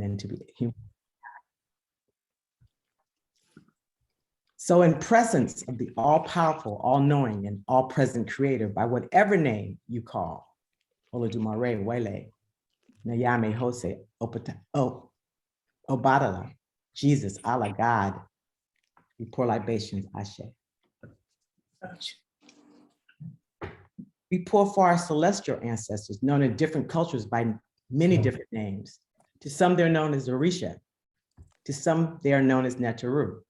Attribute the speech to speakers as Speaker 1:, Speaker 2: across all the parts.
Speaker 1: and to be human. So in presence of the all-powerful, all-knowing, and all-present creator, by whatever name you call, Olodumare, Wele, Nayame, Hose, Obadala, Jesus, Allah, God, we pour libations, Ashe. We pour for our celestial ancestors, known in different cultures by many different names. To some, they're known as Orisha. To some, they are known as Neteru.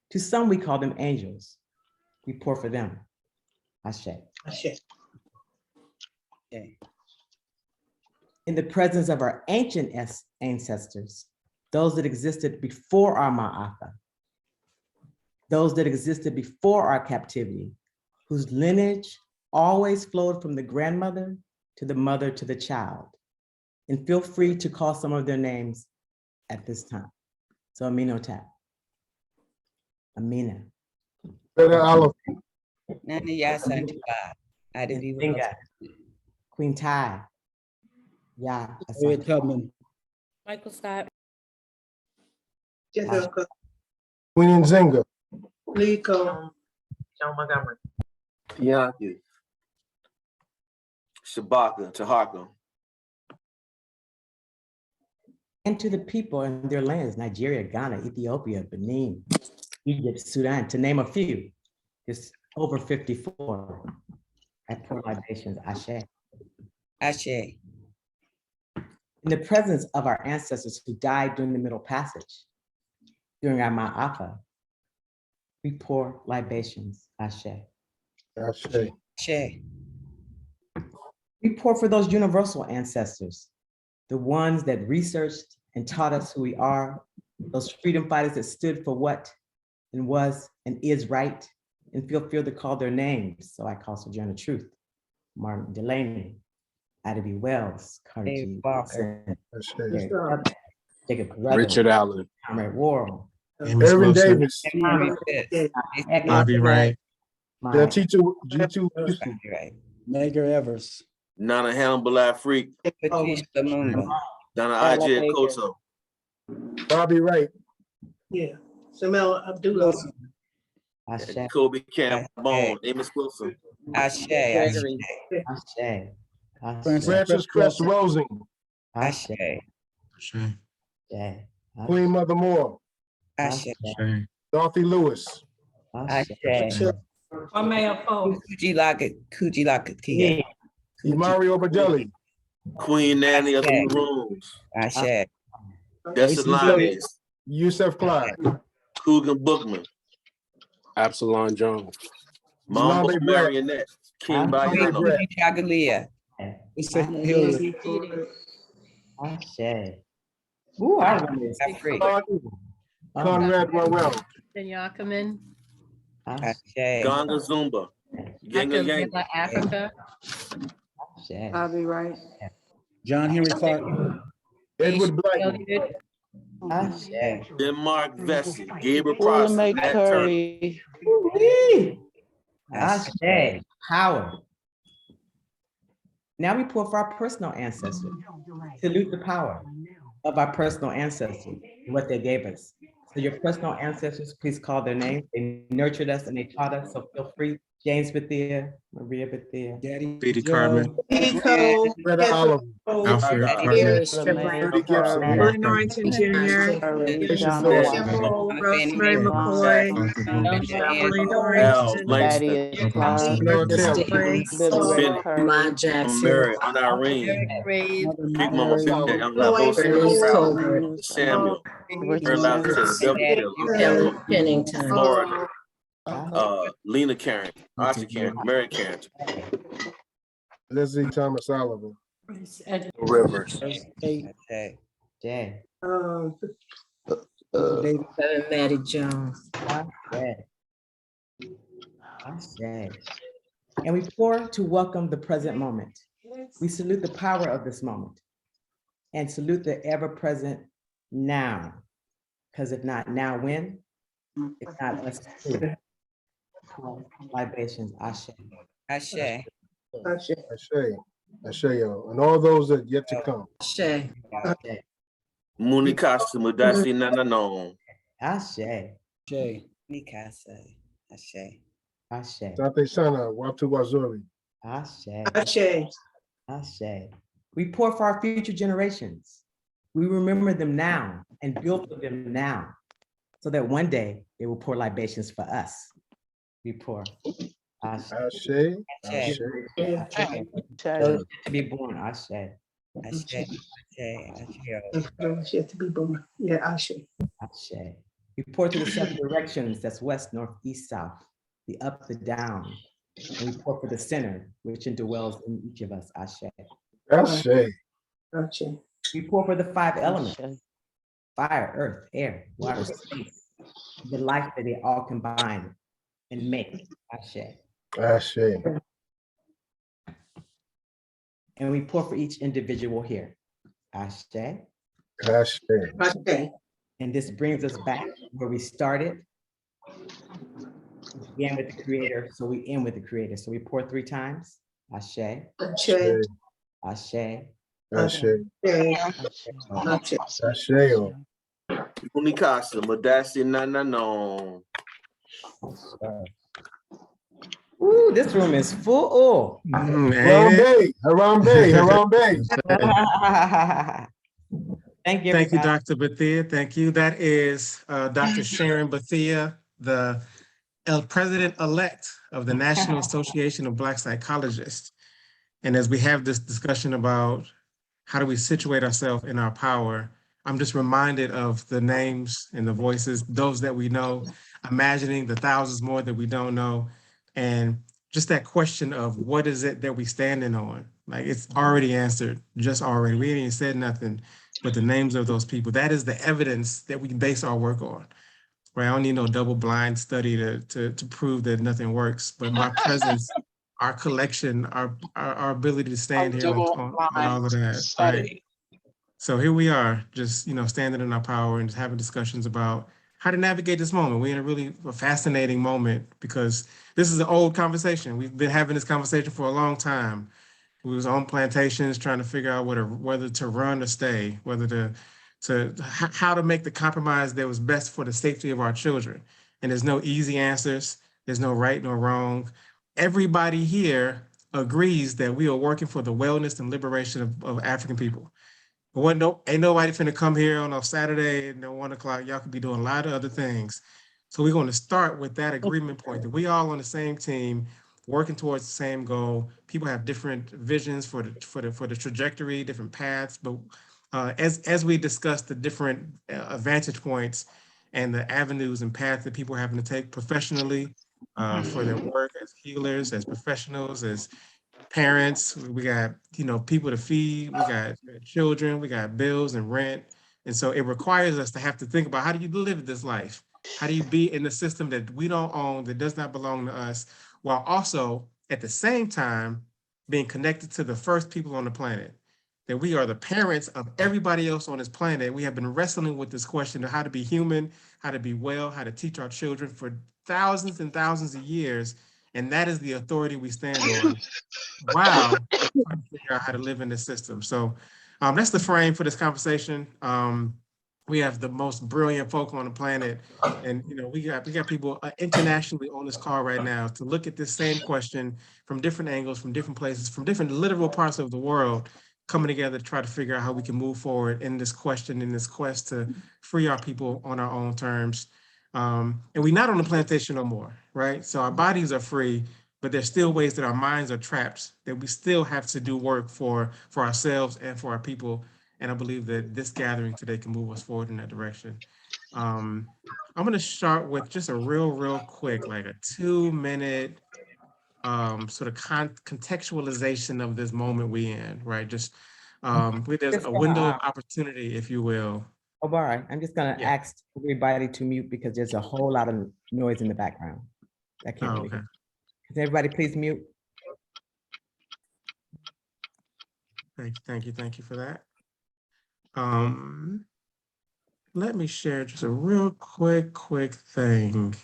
Speaker 1: To some, we call them angels. We pour for them. Ashe.
Speaker 2: Ashe.
Speaker 1: Okay. In the presence of our ancient ancestors, those that existed before our Ma'aka, those that existed before our captivity, whose lineage always flowed from the grandmother to the mother to the child. And feel free to call some of their names at this time. So Amino Tap. Amina.
Speaker 3: Nani Yasantiba.
Speaker 1: Zinga. Queen Tai. Yeah.
Speaker 4: Tubman.
Speaker 5: Michael Scott.
Speaker 2: Jessica.
Speaker 6: Queen Nzinga.
Speaker 2: Liko.
Speaker 7: John Montgomery.
Speaker 8: Bianchi. Shabaka, Tahaka.
Speaker 1: And to the people in their lands, Nigeria, Ghana, Ethiopia, Benin, Egypt, Sudan, to name a few. There's over 54 at Port Libations, Ashe.
Speaker 3: Ashe.
Speaker 1: In the presence of our ancestors who died during the Middle Passage, during our Ma'afa, we pour libations, Ashe.
Speaker 6: Ashe.
Speaker 3: Ashe.
Speaker 1: We pour for those universal ancestors, the ones that researched and taught us who we are, those freedom fighters that stood for what and was and is right, and feel free to call their names. So I call Sojourner Truth, Martin Delaney, Ida B. Wells, Carter G. Woodson, Jacob Carruthers,
Speaker 9: Richard Allen,
Speaker 1: Comrade Worrell,
Speaker 6: Irvin Davis,
Speaker 9: Bobby Ray,
Speaker 6: G2,
Speaker 4: Medgar Evers,
Speaker 8: Nana Hambala Freak,
Speaker 3: Patrice Lumumba,
Speaker 8: Donna Ajay Koto,
Speaker 6: Bobby Wright,
Speaker 2: Yeah. Samel Abdullah.
Speaker 1: Ashe,
Speaker 8: Kobe Campbell, Amos Wilson,
Speaker 3: Ashe,
Speaker 1: Ashe,
Speaker 6: Francis Cress Rosing,
Speaker 3: Ashe,
Speaker 9: Ashe,
Speaker 6: Queen Mother Moore,
Speaker 3: Ashe,
Speaker 9: Ashe,
Speaker 6: Dorothy Lewis,
Speaker 3: Ashe. Kuji Laka,
Speaker 6: Mario Badelli,
Speaker 8: Queen Nanny of the Maroons,
Speaker 3: Ashe,
Speaker 8: Dessalines,
Speaker 6: Yusef Clyde,
Speaker 8: Coogan Bookman,
Speaker 9: Absalom Jones,
Speaker 8: Mambo
Speaker 6: Lambe Brett.
Speaker 8: Marionette, King Bayano,
Speaker 6: Brett.
Speaker 3: Chagalia,
Speaker 4: Lisa Hilliard,
Speaker 1: Ashe. Ooh, I remember this.
Speaker 3: Afri,
Speaker 6: Conrad Rowell,
Speaker 5: Yakiman.
Speaker 3: Ashe,
Speaker 8: Ganga Zumba, Yanga Yang,
Speaker 5: Africa.
Speaker 1: Ashe.
Speaker 2: Bobby Wright.
Speaker 4: John Henry Clark,
Speaker 6: Edward Blyton,
Speaker 1: Ashe.
Speaker 8: Denmark Vesey, Gabriel Prosser, Nat Turner,
Speaker 1: Woo-wee. Ashe. Power. Now we pour for our personal ancestors. Salute the power of our personal ancestors, what they gave us. So your personal ancestors, please call their names. They nurtured us and they taught us, so feel free. James Bethea, Maria Bethea.
Speaker 4: Daddy
Speaker 9: Petey
Speaker 4: Joe,
Speaker 9: Cartman,
Speaker 2: Liko.
Speaker 6: Greta Oliver,
Speaker 9: Alfred Cartman,
Speaker 6: Rudy Gibson,
Speaker 2: Willie Norrington Jr. Rosemary McCoy. Willie Norrington.
Speaker 8: Ma Jackson, Mary, Aunt Irene, Big Mama Big Young Labo, Samuel,
Speaker 2: Pennington.
Speaker 8: Florida, Lena Karen, Archie Karen, Mary Karen,
Speaker 6: Leslie Thomas Oliver,
Speaker 8: Rivers,
Speaker 1: Jay.
Speaker 2: David Maddie Jones.
Speaker 1: Ashe. Ashe. And we pour to welcome the present moment. We salute the power of this moment and salute the ever-present now. Because if not now, when? If not us, who? Libations, Ashe.
Speaker 3: Ashe,
Speaker 6: Ashe, Ashe, and all those that yet to come.
Speaker 2: Ashe.
Speaker 1: Ashe.
Speaker 8: Munikasa Mudasi Nananon.
Speaker 1: Ashe.
Speaker 4: Ashe.
Speaker 3: Mikasa. Ashe.
Speaker 1: Ashe.
Speaker 6: Sante Sana, Watu Wazori.
Speaker 1: Ashe.
Speaker 2: Ashe.
Speaker 1: Ashe. We pour for our future generations. We remember them now and build for them now, so that one day they will pour libations for us. We pour. Ashe.
Speaker 6: Ashe. Ashe.
Speaker 1: Ashe. Those to be born. Ashe.
Speaker 3: Ashe. Ashe.
Speaker 2: Those yet to be born. Yeah, Ashe.
Speaker 1: Ashe. We pour to the seven directions, that's west, north, east, south, the up, the down. And we pour for the center, which indwells in each of us. Ashe.
Speaker 6: Ashe.
Speaker 2: Ashe.
Speaker 1: We pour for the five elements: fire, earth, air, water, space, the life that they all combine and make. Ashe.
Speaker 6: Ashe.
Speaker 1: And we pour for each individual here. Ashe.
Speaker 6: Ashe.
Speaker 2: Ashe.
Speaker 1: And this brings us back where we started. We began with the Creator, so we end with the Creator. So we pour 3 times. Ashe.
Speaker 2: Ashe.
Speaker 1: Ashe.
Speaker 6: Ashe.
Speaker 2: Ashe.
Speaker 6: Ashe.
Speaker 8: Munikasa Mudasi Nananon.
Speaker 1: Ooh, this room is full.
Speaker 6: Harambe. Harambe. Harambe.
Speaker 1: Thank you.
Speaker 9: Thank you,
Speaker 1: everybody.
Speaker 9: Dr. Bethea. Thank you. That is Dr. Sharon Bethea, the president-elect of the National Association of Black Psychologists. And as we have this discussion about how do we situate ourselves in our power, I'm just reminded of the names and the voices, those that we know, imagining the thousands more that we don't know. And just that question of what is it that we standing on? Like, it's already answered, just already. We ain't even said nothing, but the names of those people, that is the evidence that we can base our work on. Right? I don't need no double blind study to prove that nothing works, but my presence, our collection, our ability to stand here on all of that, right? So here we are, just, standing in our power and just having discussions about how to navigate this moment. We're in a really fascinating moment because this is an old conversation. We've been having this conversation for a long time. We was on plantations trying to figure out whether to run or stay, how to make the compromise that was best for the safety of our children. And there's no easy answers. There's no right nor wrong. Everybody here agrees that we are working for the wellness and liberation of African people. But ain't nobody finna come here on a Saturday at 1 o'clock. Y'all could be doing a lot of other things. So we're going to start with that agreement point that we all on the same team, working towards the same goal. People have different visions for the trajectory, different paths. But as we discuss the different vantage points and the avenues and paths that people are having to take professionally for their work as healers, as professionals, as parents, we got, people to feed, we got children, we got bills and rent. And so it requires us to have to think about, how do you live this life? How do you be in the system that we don't own, that does not belong to us, while also at the same time being connected to the first people on the planet, that we are the parents of everybody else on this planet. We have been wrestling with this question of how to be human, how to be well, how to teach our children for thousands and thousands of years. And that is the authority we stand on. Wow, trying to figure out how to live in this system. So that's the frame for this conversation. We have the most brilliant folk on the planet, and we got people internationally on this call right now to look at this same question from different angles, from different places, from different literal parts of the world, coming together to try to figure out how we can move forward in this question, in this quest to free our people on our own terms. And we're not on the plantation no more, right? So our bodies are free, but there's still ways that our minds are trapped, that we still have to do work for ourselves and for our people. And I believe that this gathering today can move us forward in that direction. I'm going to start with just a real quick, like a 2-minute sort of contextualization of this moment we in, right? Just there's a window of opportunity, if you will.
Speaker 1: Obari, I'm just going to ask everybody to mute because there's a whole lot of noise in the background. I can't really hear. Can everybody please mute?
Speaker 9: Thank you for that. Let me share just a real quick thing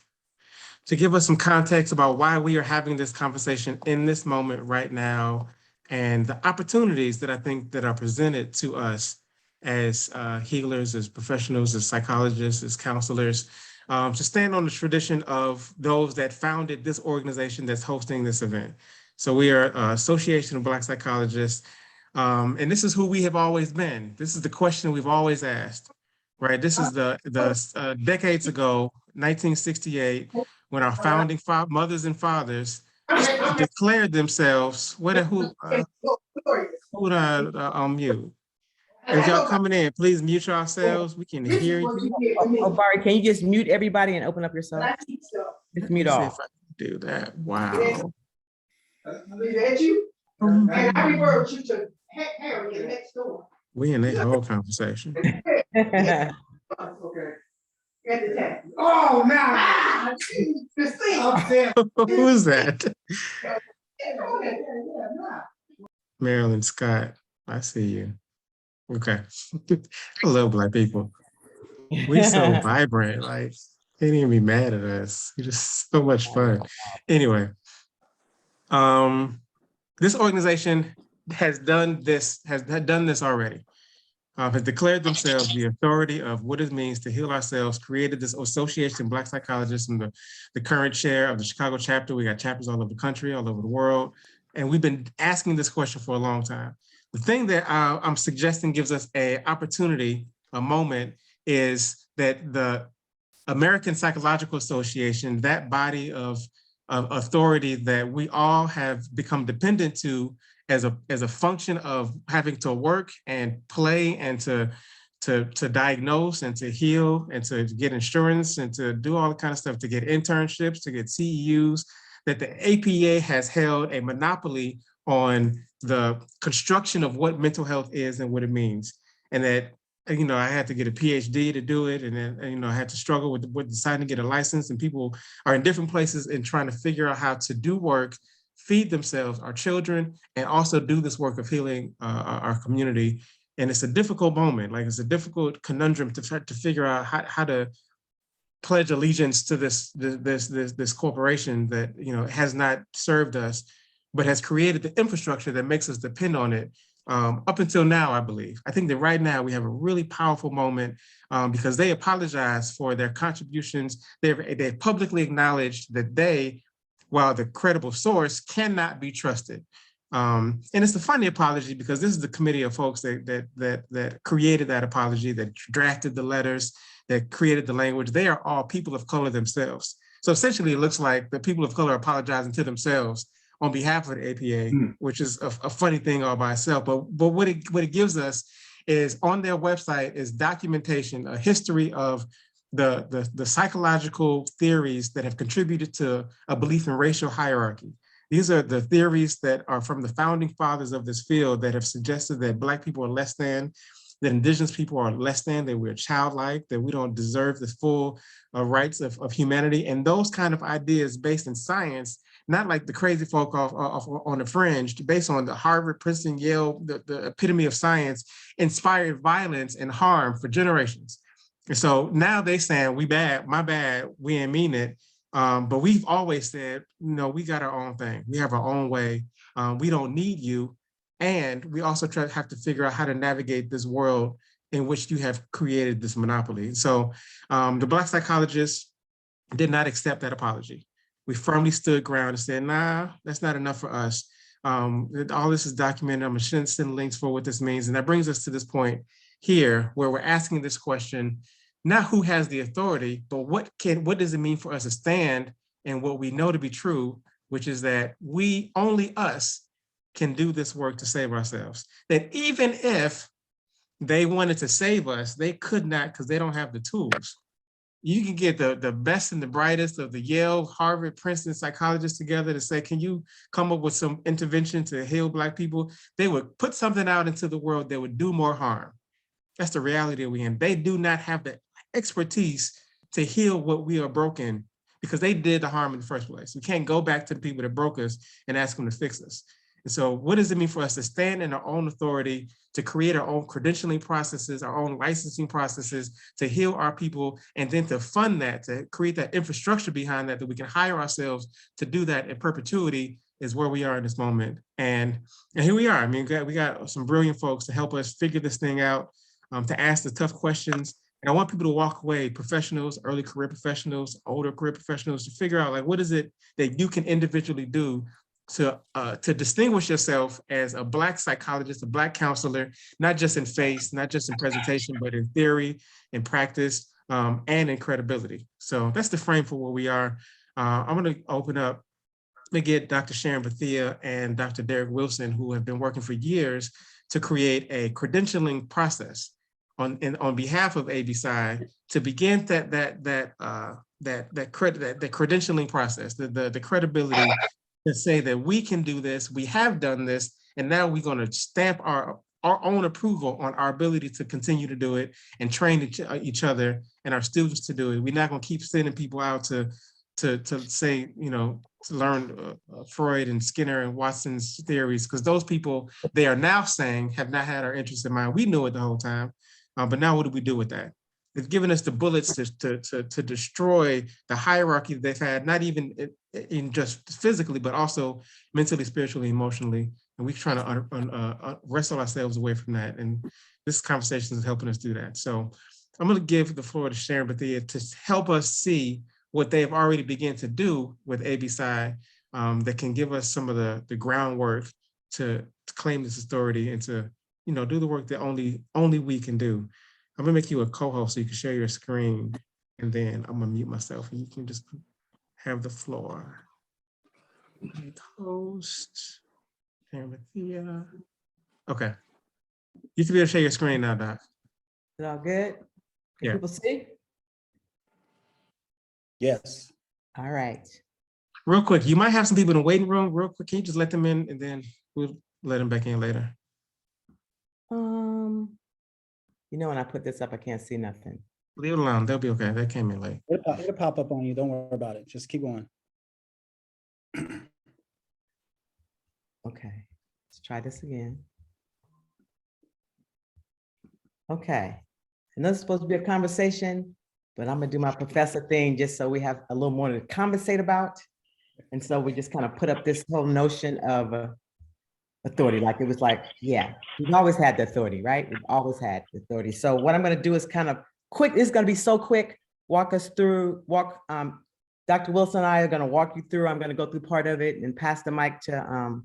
Speaker 9: to give us some context about why we are having this conversation in this moment right now and the opportunities that I think that are presented to us as healers, as professionals, as psychologists, as counselors, to stand on the tradition of those that founded this organization that's hosting this event. So we are Association of Black Psychologists, and this is who we have always been. This is the question we've always asked, right? This is the decades ago, 1968, when our founding mothers and fathers declared themselves. Who would I unmute? As y'all coming in, please mute yourselves. We can hear you.
Speaker 1: Obari, can you just mute everybody and open up yourself? Just mute
Speaker 9: Let me see
Speaker 1: all.
Speaker 9: if I can do that. Wow. We in that whole conversation.
Speaker 6: Oh, now.
Speaker 9: Who is that? Marilyn Scott. I see you. Okay. I love Black people. We so vibrant. Like, they didn't even be mad at us. It's just so much fun. Anyway, this organization has done this already. Has declared themselves the authority of what it means to heal ourselves, created this association of Black psychologists, and the current chair of the Chicago chapter. We got chapters all over the country, all over the world. And we've been asking this question for a long time. The thing that I'm suggesting gives us an opportunity, a moment, is that the American Psychological Association, that body of authority that we all have become dependent to as a function of having to work and play and to diagnose and to heal and to get insurance and to do all the kind of stuff, to get internships, to get CEUs, that the APA has held a monopoly on the construction of what mental health is and what it means. And that, you know, I had to get a PhD to do it. And then, you know, I had to struggle with deciding to get a license, and people are in different places and trying to figure out how to do work, feed themselves, our children, and also do this work of healing our community. And it's a difficult moment. Like, it's a difficult conundrum to try to figure out how to pledge allegiance to this corporation that, you know, has not served us, but has created the infrastructure that makes us depend on it. Up until now, I believe. I think that right now we have a really powerful moment because they apologize for their contributions. They've publicly acknowledged that they, while the credible source, cannot be trusted. And it's a funny apology because this is the committee of folks that created that apology, that drafted the letters, that created the language. They are all people of color themselves. So essentially, it looks like the people of color are apologizing to themselves on behalf of the APA, which is a funny thing all by itself. But what it gives us is, on their website is documentation, a history of the psychological theories that have contributed to a belief in racial hierarchy. These are the theories that are from the founding fathers of this field that have suggested that Black people are less than, that Indigenous people are less than, that we're childlike, that we don't deserve the full rights of humanity. And those kind of ideas based in science, not like the crazy folk off on the fringe, based on the Harvard, Princeton, Yale, the epitome of science, inspired violence and harm for generations. And so now they saying, we bad, my bad, we ain't mean it. But we've always said, no, we got our own thing. We have our own way. We don't need you. And we also have to figure out how to navigate this world in which you have created this monopoly. So the Black psychologists did not accept that apology. We firmly stood ground and said, nah, that's not enough for us. All this is documented. I'm gonna send links for what this means. And that brings us to this point here where we're asking this question, not who has the authority, but what does it mean for us to stand in what we know to be true, which is that only us can do this work to save ourselves. That even if they wanted to save us, they could not, because they don't have the tools. You can get the best and the brightest of the Yale, Harvard, Princeton psychologists together to say, can you come up with some intervention to heal Black people? They would put something out into the world that would do more harm. That's the reality that we're in. They do not have the expertise to heal what we are broken, because they did the harm in the first place. We can't go back to the people that broke us and ask them to fix us. And so what does it mean for us to stand in our own authority, to create our own credentialing processes, our own licensing processes, to heal our people, and then to fund that, to create that infrastructure behind that we can hire ourselves to do that in perpetuity, is where we are in this moment. And here we are. I mean, we got some brilliant folks to help us figure this thing out. to ask the tough questions. And I want people to walk away, professionals, early career professionals, older career professionals, to figure out like, what is it that you can individually do to distinguish yourself as a Black psychologist, a Black counselor, not just in face, not just in presentation, but in theory, in practice, and in credibility. So that's the frame for where we are. I'm gonna open up, let me get Dr. Sharon Bethea and Dr. Derrick Wilson, who have been working for years to create a credentialing process on behalf of ABSI to begin that credentialing process, the credibility to say that we can do this, we have done this, and now we're going to stamp our own approval on our ability to continue to do it and train each other and our students to do it. We're not going to keep sending people out to say, you know, to learn Freud and Skinner and Watson's theories, because those people, they are now saying, have not had our interests in mind. We knew it the whole time, but now what do we do with that? It's given us the bullets to destroy the hierarchy that they've had, not even in just physically, but also mentally, spiritually, emotionally. And we're trying to wrestle ourselves away from that. And this conversation is helping us do that. So I'm going to give the floor to Sharon Bethea to help us see what they've already begun to do with ABSI that can give us some of the groundwork to claim this authority and to, you know, do the work that only we can do. I'm gonna make you a co-host so you can share your screen, and then I'm gonna mute myself and you can just have the floor. Host, Sharon Bethea. Okay. You should be able to share your screen now, Doc.
Speaker 1: Is it all good? Can
Speaker 9: Yeah.
Speaker 1: people see?
Speaker 4: Yes.
Speaker 1: All right.
Speaker 9: Real quick, you might have some people in the waiting room. Real quick, can you just let them in and then we'll let them back in later?
Speaker 1: You know, when I put this up, I can't see nothing.
Speaker 9: Leave it alone. They'll be okay. They came in late.
Speaker 4: It'll pop up on you. Don't worry about it. Just keep going.
Speaker 1: Okay, let's try this again. Okay, I know it's supposed to be a conversation, but I'm gonna do my professor thing just so we have a little more to conversate about. And so we just kind of put up this whole notion of authority, like it was like, yeah, we've always had the authority, right? We've always had the authority. So what I'm gonna do is kind of quick, it's gonna be so quick, walk us through, Dr. Wilson and I are gonna walk you through, I'm gonna go through part of it and pass the mic to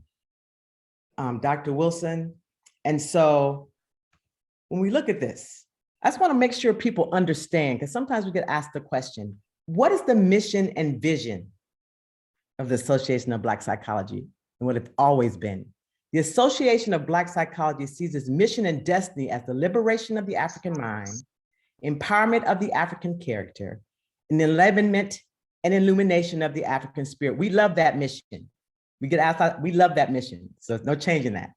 Speaker 1: Dr. Wilson. And so when we look at this, I just wanna make sure people understand, because sometimes we get asked the question, what is the mission and vision of the Association of Black Psychology and what it's always been? The Association of Black Psychology sees its mission and destiny as the liberation of the African mind, empowerment of the African character, and the enlightenment and illumination of the African spirit. We love that mission. We get asked, we love that mission, so no change in that.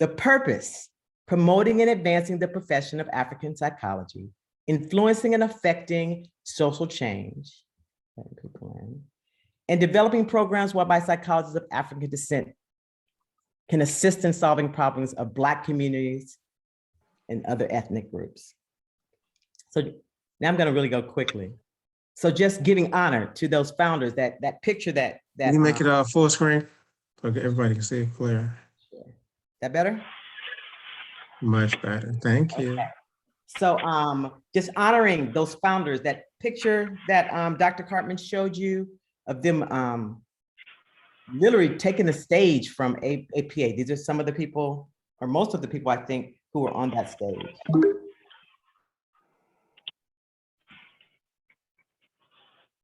Speaker 1: The purpose, promoting and advancing the profession of African psychology, influencing and affecting social change, and developing programs whereby psychologists of African descent can assist in solving problems of Black communities and other ethnic groups. So now I'm gonna really go quickly. So just giving honor to those founders, that picture that.
Speaker 9: Can you make it full screen? So everybody can see it clear.
Speaker 1: That better?
Speaker 9: Much better, thank you.
Speaker 1: Okay. So just honoring those founders, that picture that Dr. Cartman showed you of them literally taking the stage from APA. These are some of the people, or most of the people I think, who were on that stage.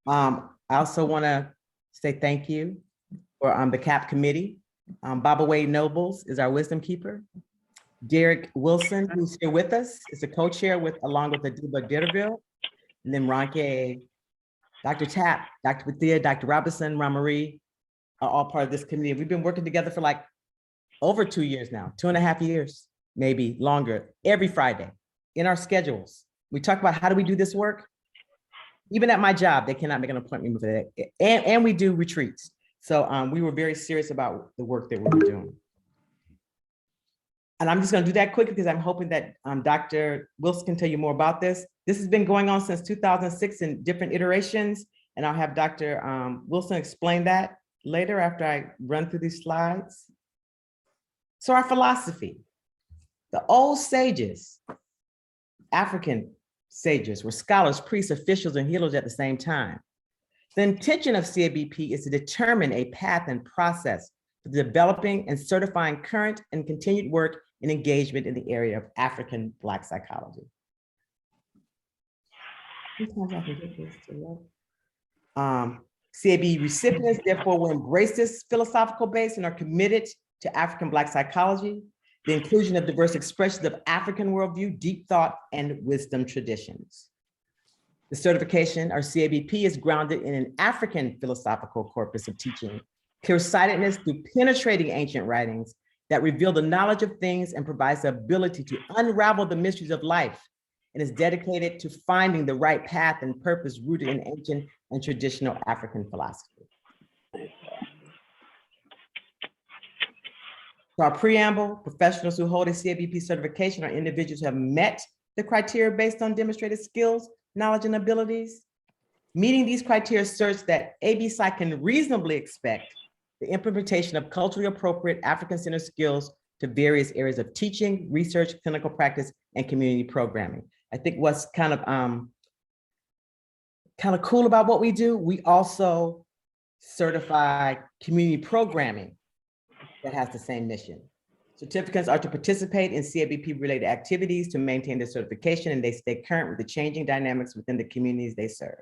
Speaker 1: I also want to say thank you for the CAP committee. Baba Wade Nobles is our wisdom keeper. Derrick Wilson, who's here with us, is a co-chair along with Adiba Ditterville, and then Ronke, Dr. Tapp, Dr. Bethea, Dr. Robinson, Ramarie are all part of this committee. We've been working together for like over 2 years now, 2.5 years, maybe longer, every Friday in our schedules. We talk about how do we do this work? Even at my job, they cannot make an appointment with it. And we do retreats. So we were very serious about the work that we were doing. And I'm just gonna do that quickly because I'm hoping that Dr. Wilson can tell you more about this. This has been going on since 2006 in different iterations. And I'll have Dr. Wilson explain that later after I run through these slides. So our philosophy, the old sages African sages were scholars, priests, officials, and healers at the same time. The intention of CABP is to determine a path and process for developing and certifying current and continued work and engagement in the area of African Black psychology. CAB recipients therefore will embrace this philosophical base and are committed to African Black psychology, the inclusion of diverse expressions of African worldview, deep thought, and wisdom traditions. The certification, or CABP, is grounded in an African philosophical corpus of teaching, clear-sightedness through penetrating ancient writings that reveal the knowledge of things and provides the ability to unravel the mysteries of life, and is dedicated to finding the right path and purpose rooted in ancient and traditional African philosophy. So our preamble, professionals who hold a CABP certification are individuals who have met the criteria based on demonstrated skills, knowledge, and abilities. Meeting these criteria asserts that ABPSI can reasonably expect the implementation of culturally appropriate African-centered skills to various areas of teaching, research, clinical practice, and community programming. I think what's kind of cool about what we do, we also certify community programming that has the same mission. Certificates are to participate in CABP-related activities to maintain their certification, and they stay current with the changing dynamics within the communities they serve.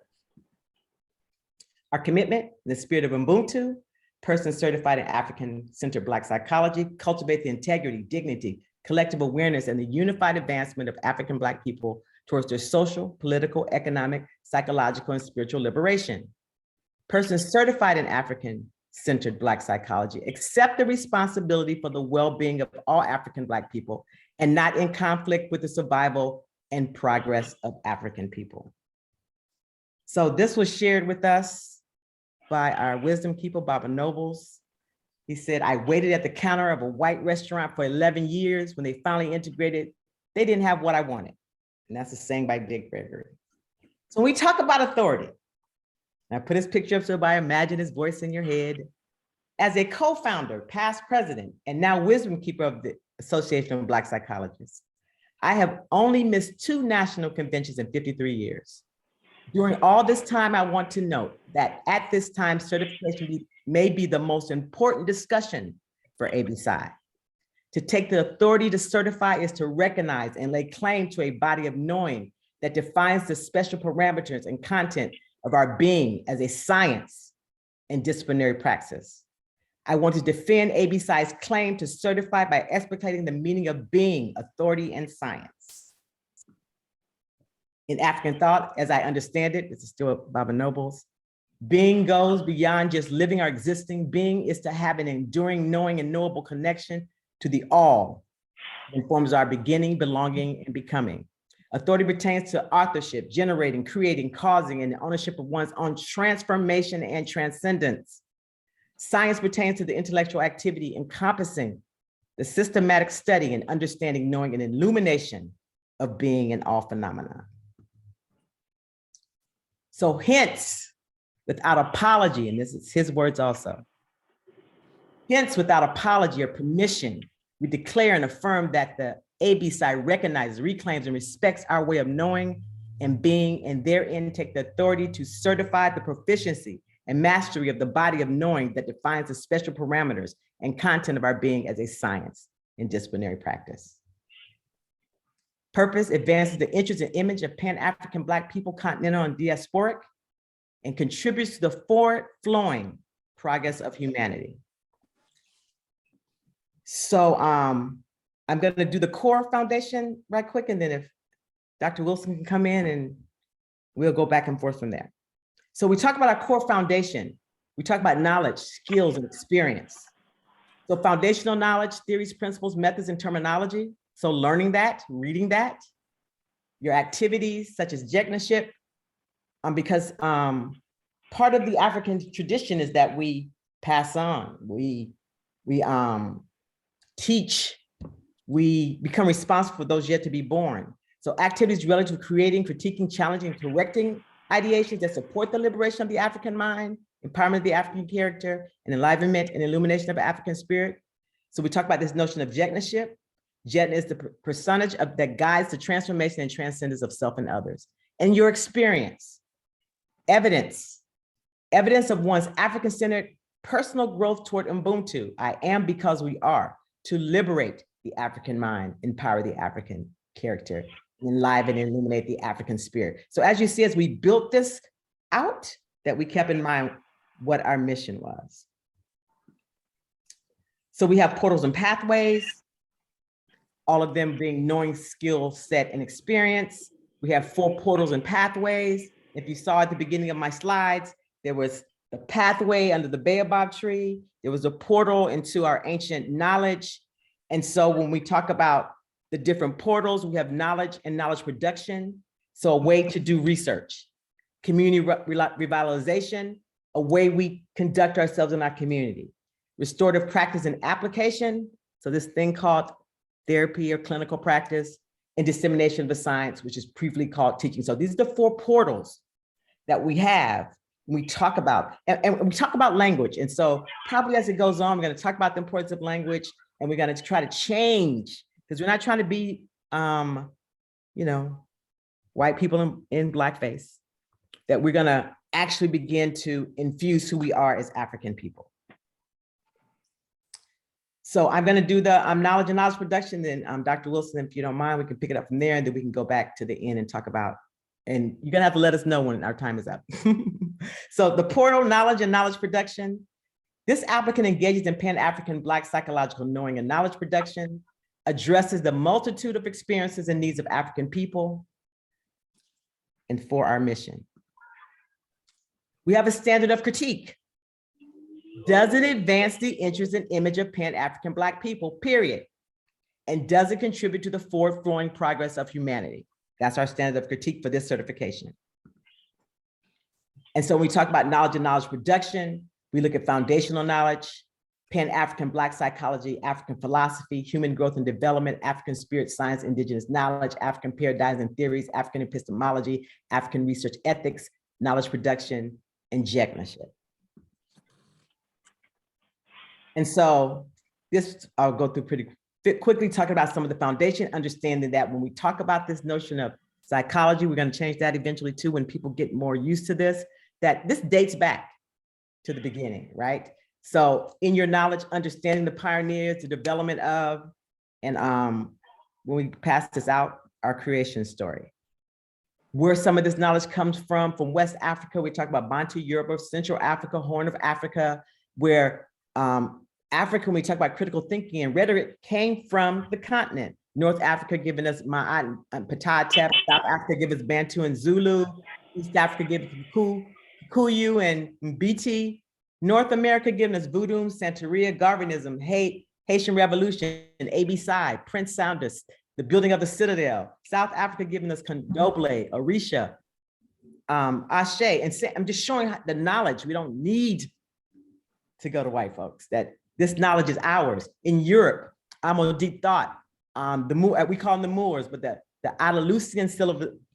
Speaker 1: Our commitment, in the spirit of Ubuntu, persons certified in African-centered Black psychology, cultivate the integrity, dignity, collective awareness, and the unified advancement of African Black people towards their social, political, economic, psychological, and spiritual liberation. Persons certified in African-centered Black psychology accept the responsibility for the well-being of all African Black people and not in conflict with the survival and progress of African people. So this was shared with us by our wisdom keeper, Baba Nobles. He said, I waited at the counter of a white restaurant for 11 years. When they finally integrated, they didn't have what I wanted. And that's a saying by Big Gregory. So when we talk about authority, and I put his picture up so everybody imagine his voice in your head. As a co-founder, past president, and now wisdom keeper of the Association of Black Psychologists, I have only missed 2 national conventions in 53 years. During all this time, I want to note that at this time, certification may be the most important discussion for ABPSI. To take the authority to certify is to recognize and lay claim to a body of knowing that defines the special parameters and content of our being as a science and disciplinary praxis. I want to defend ABPSI's claim to certify by explicating the meaning of being, authority, and science. In African thought, as I understand it, this is still Baba Nobles, being goes beyond just living or existing. Being is to have an enduring knowing and knowable connection to the all that informs our beginning, belonging, and becoming. Authority pertains to authorship, generating, creating, causing, and the ownership of one's own transformation and transcendence. Science pertains to the intellectual activity encompassing the systematic study and understanding, knowing, and illumination of being and all phenomena. So hence, without apology, and this is his words also, hence without apology or permission, we declare and affirm that the ABPSI recognizes, reclaims, and respects our way of knowing and being, and therein take the authority to certify the proficiency and mastery of the body of knowing that defines the special parameters and content of our being as a science and disciplinary practice. Purpose advances the interest and image of Pan-African Black people, continental and diasporic, and contributes to the forward-flowing progress of humanity. So I'm gonna do the core foundation right quick, and then if Dr. Wilson can come in and we'll go back and forth from there. So we talk about our core foundation. We talk about knowledge, skills, and experience. So foundational knowledge, theories, principles, methods, and terminology. So learning that, reading that, your activities such as jechnaship, because part of the African tradition is that we pass on, we teach, we become responsible for those yet to be born. So activities relative to creating, critiquing, challenging, and correcting ideations that support the liberation of the African mind, empowerment of the African character, and enlivenment and illumination of the African spirit. So we talk about this notion of jechnaship. Jet is the personage that guides the transformation and transcendence of self and others. And your experience, evidence of one's African-centered personal growth toward Ubuntu. I am because we are, to liberate the African mind, empower the African character, enliven and illuminate the African spirit. So as you see, as we built this out, that we kept in mind what our mission was. So we have portals and pathways, all of them being knowing, skill, set, and experience. We have 4 portals and pathways. If you saw at the beginning of my slides, there was the pathway under the baobab tree. There was a portal into our ancient knowledge. And so when we talk about the different portals, we have knowledge and knowledge production. So a way to do research, community revitalization, a way we conduct ourselves in our community, restorative practice and application. So this thing called therapy or clinical practice, and dissemination of the science, which is briefly called teaching. So these are the 4 portals that we have when we talk about, and we talk about language. And so probably as it goes on, we're going to talk about the importance of language, and we're going to try to change, because we're not trying to be, you know, white people in blackface, that we're going to actually begin to infuse who we are as African people. So I'm going to do the knowledge and knowledge production. Then Dr. Wilson, if you don't mind, we can pick it up from there, and then we can go back to the end and talk about, and you're going to have to let us know when our time is up. So the portal, knowledge and knowledge production. This applicant engages in Pan-African Black psychological knowing and knowledge production, addresses the multitude of experiences and needs of African people, and for our mission. We have a standard of critique. Does it advance the interest and image of Pan-African Black people, period? And does it contribute to the forward-flowing progress of humanity? That's our standard of critique for this certification. And so when we talk about knowledge and knowledge production, we look at foundational knowledge, Pan-African Black psychology, African philosophy, human growth and development, African spirit science, indigenous knowledge, African paradigms and theories, African epistemology, African research ethics, knowledge production, and Jekmanship. And so this, I'll go through pretty quickly, talking about some of the foundation, understanding that when we talk about this notion of psychology, we're going to change that eventually too, when people get more used to this, that this dates back to the beginning, right? So in your knowledge, understanding the pioneers, the development of, and when we pass this out, our creation story. Where some of this knowledge comes from West Africa, we talk about Bantu, Yoruba, Central Africa, Horn of Africa, where Africa, when we talk about critical thinking and rhetoric, came from the continent. North Africa giving us Ma'at and Patatep, South Africa giving us Bantu and Zulu, East Africa giving us Kikuyu and Mbiti, North America giving us Voodoo, Santeria, Garvanism, Haitian Revolution, AB Psy, Prince Sounders, the building of the Citadel, South Africa giving us Condoble, Orisha, Ashe, and I'm just showing the knowledge. We don't need to go to white folks, that this knowledge is ours. In Europe, Amo Deep Thought, we call them the Moors, but the Andalusian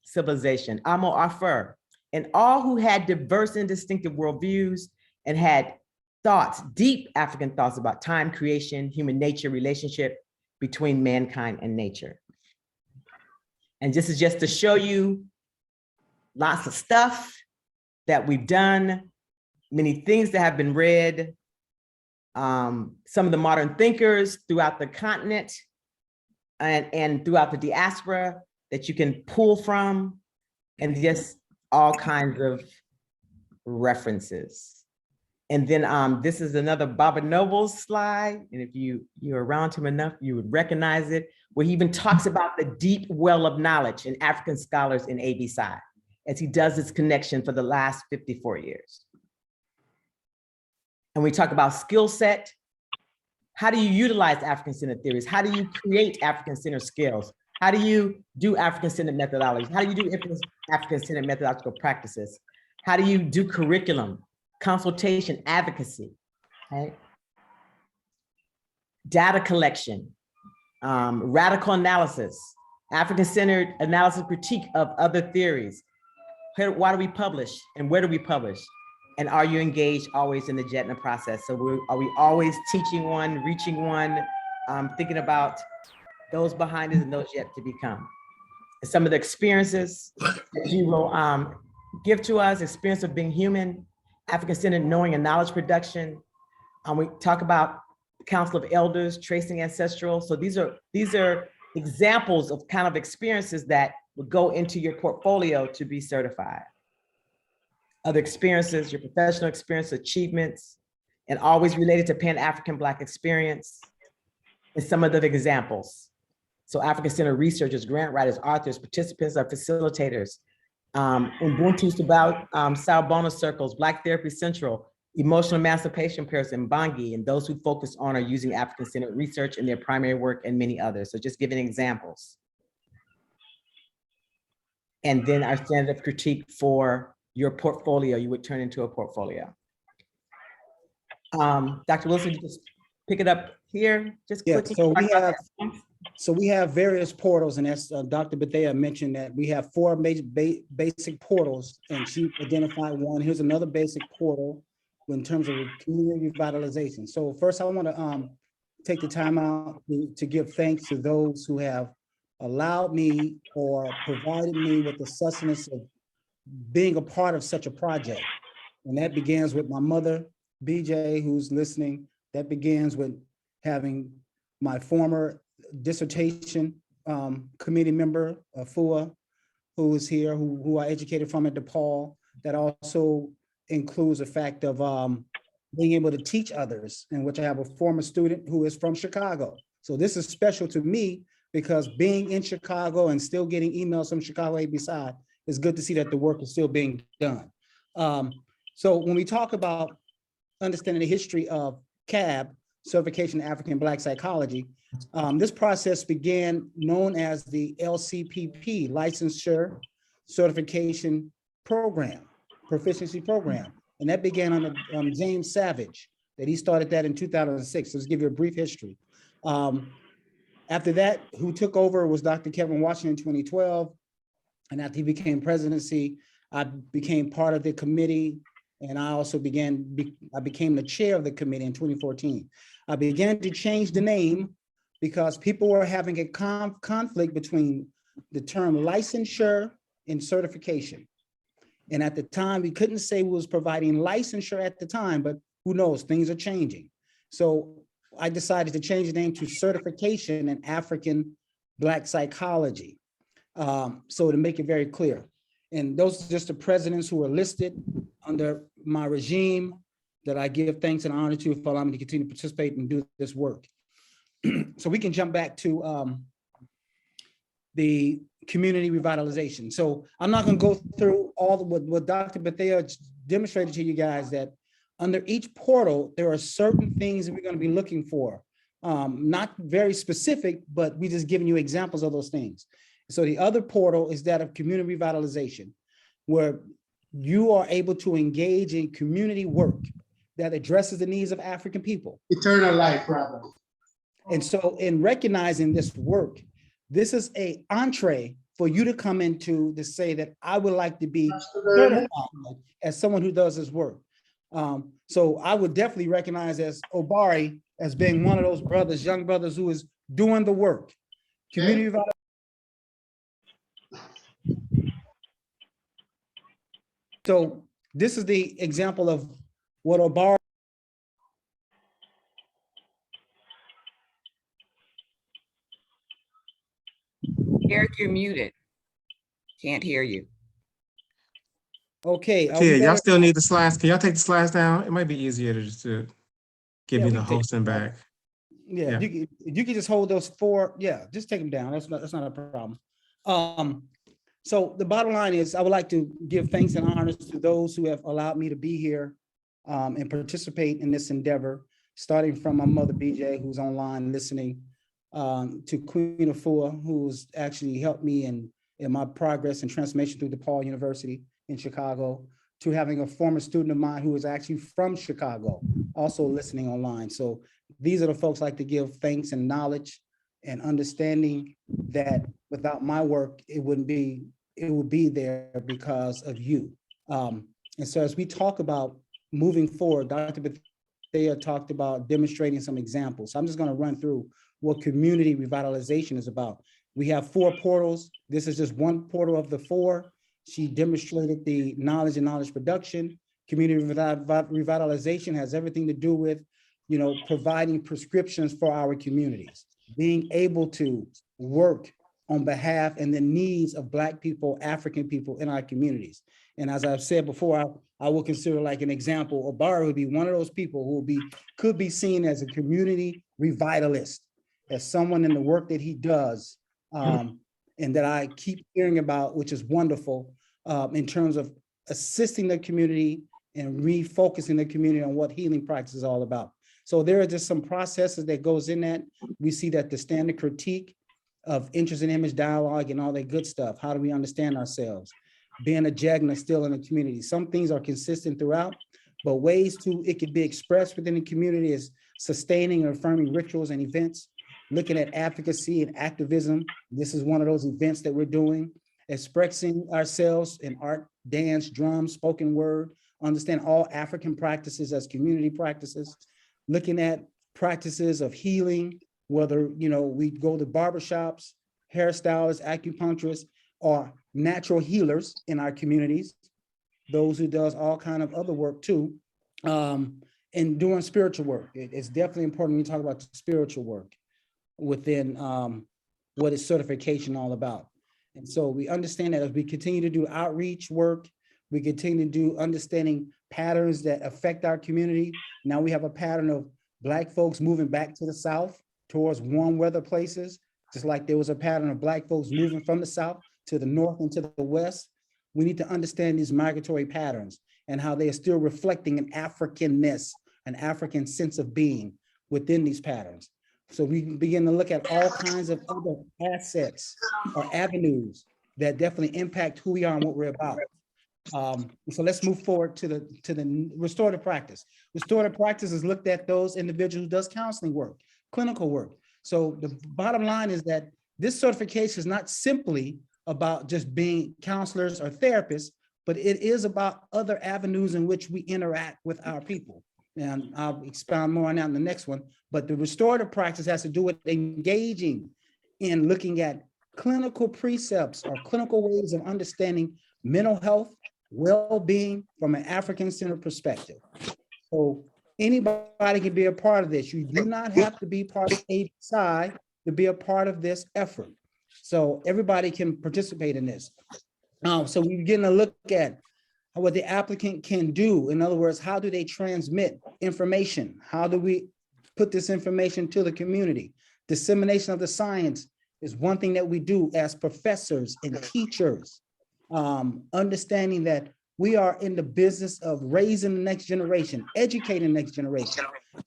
Speaker 1: civilization, Amo Afur, and all who had diverse and distinctive worldviews and had thoughts, deep African thoughts about time, creation, human nature, relationship between mankind and nature. And this is just to show you lots of stuff that we've done, many things that have been read, some of the modern thinkers throughout the continent and throughout the diaspora that you can pull from, and just all kinds of references. And then this is another Baba Noble's slide. And if you're around him enough, you would recognize it, where he even talks about the deep well of knowledge in African scholars in AB Psy, as he does this connection for the last 54 years. And we talk about skill set. How do you utilize African-centered theories? How do you create African-centered skills? How do you do African-centered methodologies? How do you do African-centered methodological practices? How do you do curriculum, consultation, advocacy, right? Data collection, radical analysis, African-centered analysis critique of other theories. Why do we publish and where do we publish? And are you engaged always in the JETNA process? So are we always teaching one, reaching one, thinking about those behind us and those yet to become. And some of the experiences that you will give to us, experience of being human, African-centered knowing and knowledge production. We talk about Council of Elders, tracing ancestral. So these are examples of kind of experiences that would go into your portfolio to be certified. Other experiences, your professional experience, achievements, and always related to Pan-African Black experience, and some of the examples. So African-centered researchers, grant writers, authors, participants are facilitators. Ubuntu Sawubona circles, Black Therapy Central, emotional emancipation person, Bangi, and those who focus on or using African-centered research in their primary work, and many others. So just giving examples. And then our standard of critique for your portfolio, you would turn into a portfolio. Dr. Wilson, you just pick it up here, just
Speaker 4: Yeah,
Speaker 1: quickly.
Speaker 4: so we have various portals, and as Dr. Bethea mentioned that we have 4 major basic portals, and she identified one. Here's another basic portal in terms of community revitalization. So first I want to take the time out to give thanks to those who have allowed me or provided me with the sustenance of being a part of such a project. And that begins with my mother, BJ, who's listening. That begins with having my former dissertation committee member, Afua, who is here, who I educated from at DePaul. That also includes the fact of being able to teach others, in which I have a former student who is from Chicago. So this is special to me because being in Chicago and still getting emails from Chicago ABC, it's good to see that the work is still being done. So when we talk about understanding the history of CAB, Certification in African Black Psychology, this process began known as the LCPP, Licensure Certification Program, Proficiency Program. And that began under James Savage, that he started that in 2006. So let's give you a brief history. After that, who took over was Dr. Kevin Washington in 2012. And after he became presidency, I became part of the committee. And I also I became the chair of the committee in 2014. I began to change the name because people were having a conflict between the term licensure and certification. And at the time, we couldn't say we was providing licensure at the time, but who knows, things are changing. So I decided to change the name to Certification in African Black Psychology. So to make it very clear. And those are just the presidents who are listed under my regime that I give thanks and honor to for allowing me to continue to participate and do this work. So we can jump back to the community revitalization. So I'm not going to go through all what Dr. Bethea demonstrated to you guys, that under each portal, there are certain things that we're going to be looking for. Not very specific, but we're just giving you examples of those things. So the other portal is that of community revitalization, where you are able to engage in community work that addresses the needs of African people.
Speaker 6: Eternal life, brother.
Speaker 4: And so in recognizing this work, this is an entree for you to come into to say that I would like to be certified as someone who does this work. So I would definitely recognize as Obari as being one of those brothers, young brothers who is doing the work. Community revitalization. So this is the example of what Obari.
Speaker 7: Derrick, you're muted. Can't hear you.
Speaker 4: Okay.
Speaker 9: Yeah, y'all still need the slides. Can y'all take the slides down? It might be easier to just give you the hosting back.
Speaker 4: Yeah, you can just hold those 4. Yeah, just take them down. That's not a problem. So the bottom line is I would like to give thanks and honors to those who have allowed me to be here and participate in this endeavor, starting from my mother, BJ, who's online listening, to Queen Afua, who's actually helped me in my progress and transformation through DePaul University in Chicago, to having a former student of mine who is actually from Chicago, also listening online. So these are the folks I like to give thanks and knowledge and understanding that without my work, it would be there because of you. And so as we talk about moving forward, Dr. Bethea talked about demonstrating some examples. So I'm just going to run through what community revitalization is about. We have 4 portals. This is just one portal of the 4. She demonstrated the knowledge and knowledge production. Community revitalization has everything to do with, you know, providing prescriptions for our communities, being able to work on behalf and the needs of Black people, African people in our communities. And as I've said before, I will consider like an example, Obari would be one of those people who could be seen as a community revitalist, as someone in the work that he does, and that I keep hearing about, which is wonderful, in terms of assisting the community and refocusing the community on what healing practice is all about. So there are just some processes that goes in that. We see that the standard critique of interest and image dialogue and all that good stuff. How do we understand ourselves? Being a Jagna still in the community. Some things are consistent throughout, but ways it could be expressed within the community is sustaining or affirming rituals and events, looking at advocacy and activism. This is one of those events that we're doing, expressing ourselves in art, dance, drum, spoken word, understand all African practices as community practices, looking at practices of healing, whether, you know, we go to barbershops, hairstylists, acupuncturists, or natural healers in our communities, those who does all kind of other work too, and doing spiritual work. It's definitely important when we talk about spiritual work within what is certification all about. And so we understand that as we continue to do outreach work, we continue to do understanding patterns that affect our community. Now we have a pattern of Black folks moving back to the South towards warm weather places, just like there was a pattern of Black folks moving from the South to the North and to the West. We need to understand these migratory patterns and how they are still reflecting an Africanness, an African sense of being within these patterns. So we can begin to look at all kinds of other assets or avenues that definitely impact who we are and what we're about. So let's move forward to the restorative practice. Restorative practice is looked at those individuals who does counseling work, clinical work. So the bottom line is that this certification is not simply about just being counselors or therapists, but it is about other avenues in which we interact with our people. And I'll expound more on that in the next one. But the restorative practice has to do with engaging in looking at clinical precepts or clinical ways of understanding mental health, well-being from an African-centered perspective. So anybody can be a part of this. You do not have to be part of ABSI to be a part of this effort. So everybody can participate in this. So we begin to look at what the applicant can do. In other words, how do they transmit information? How do we put this information to the community? Dissemination of the science is one thing that we do as professors and teachers, understanding that we are in the business of raising the next generation, educating the next generation.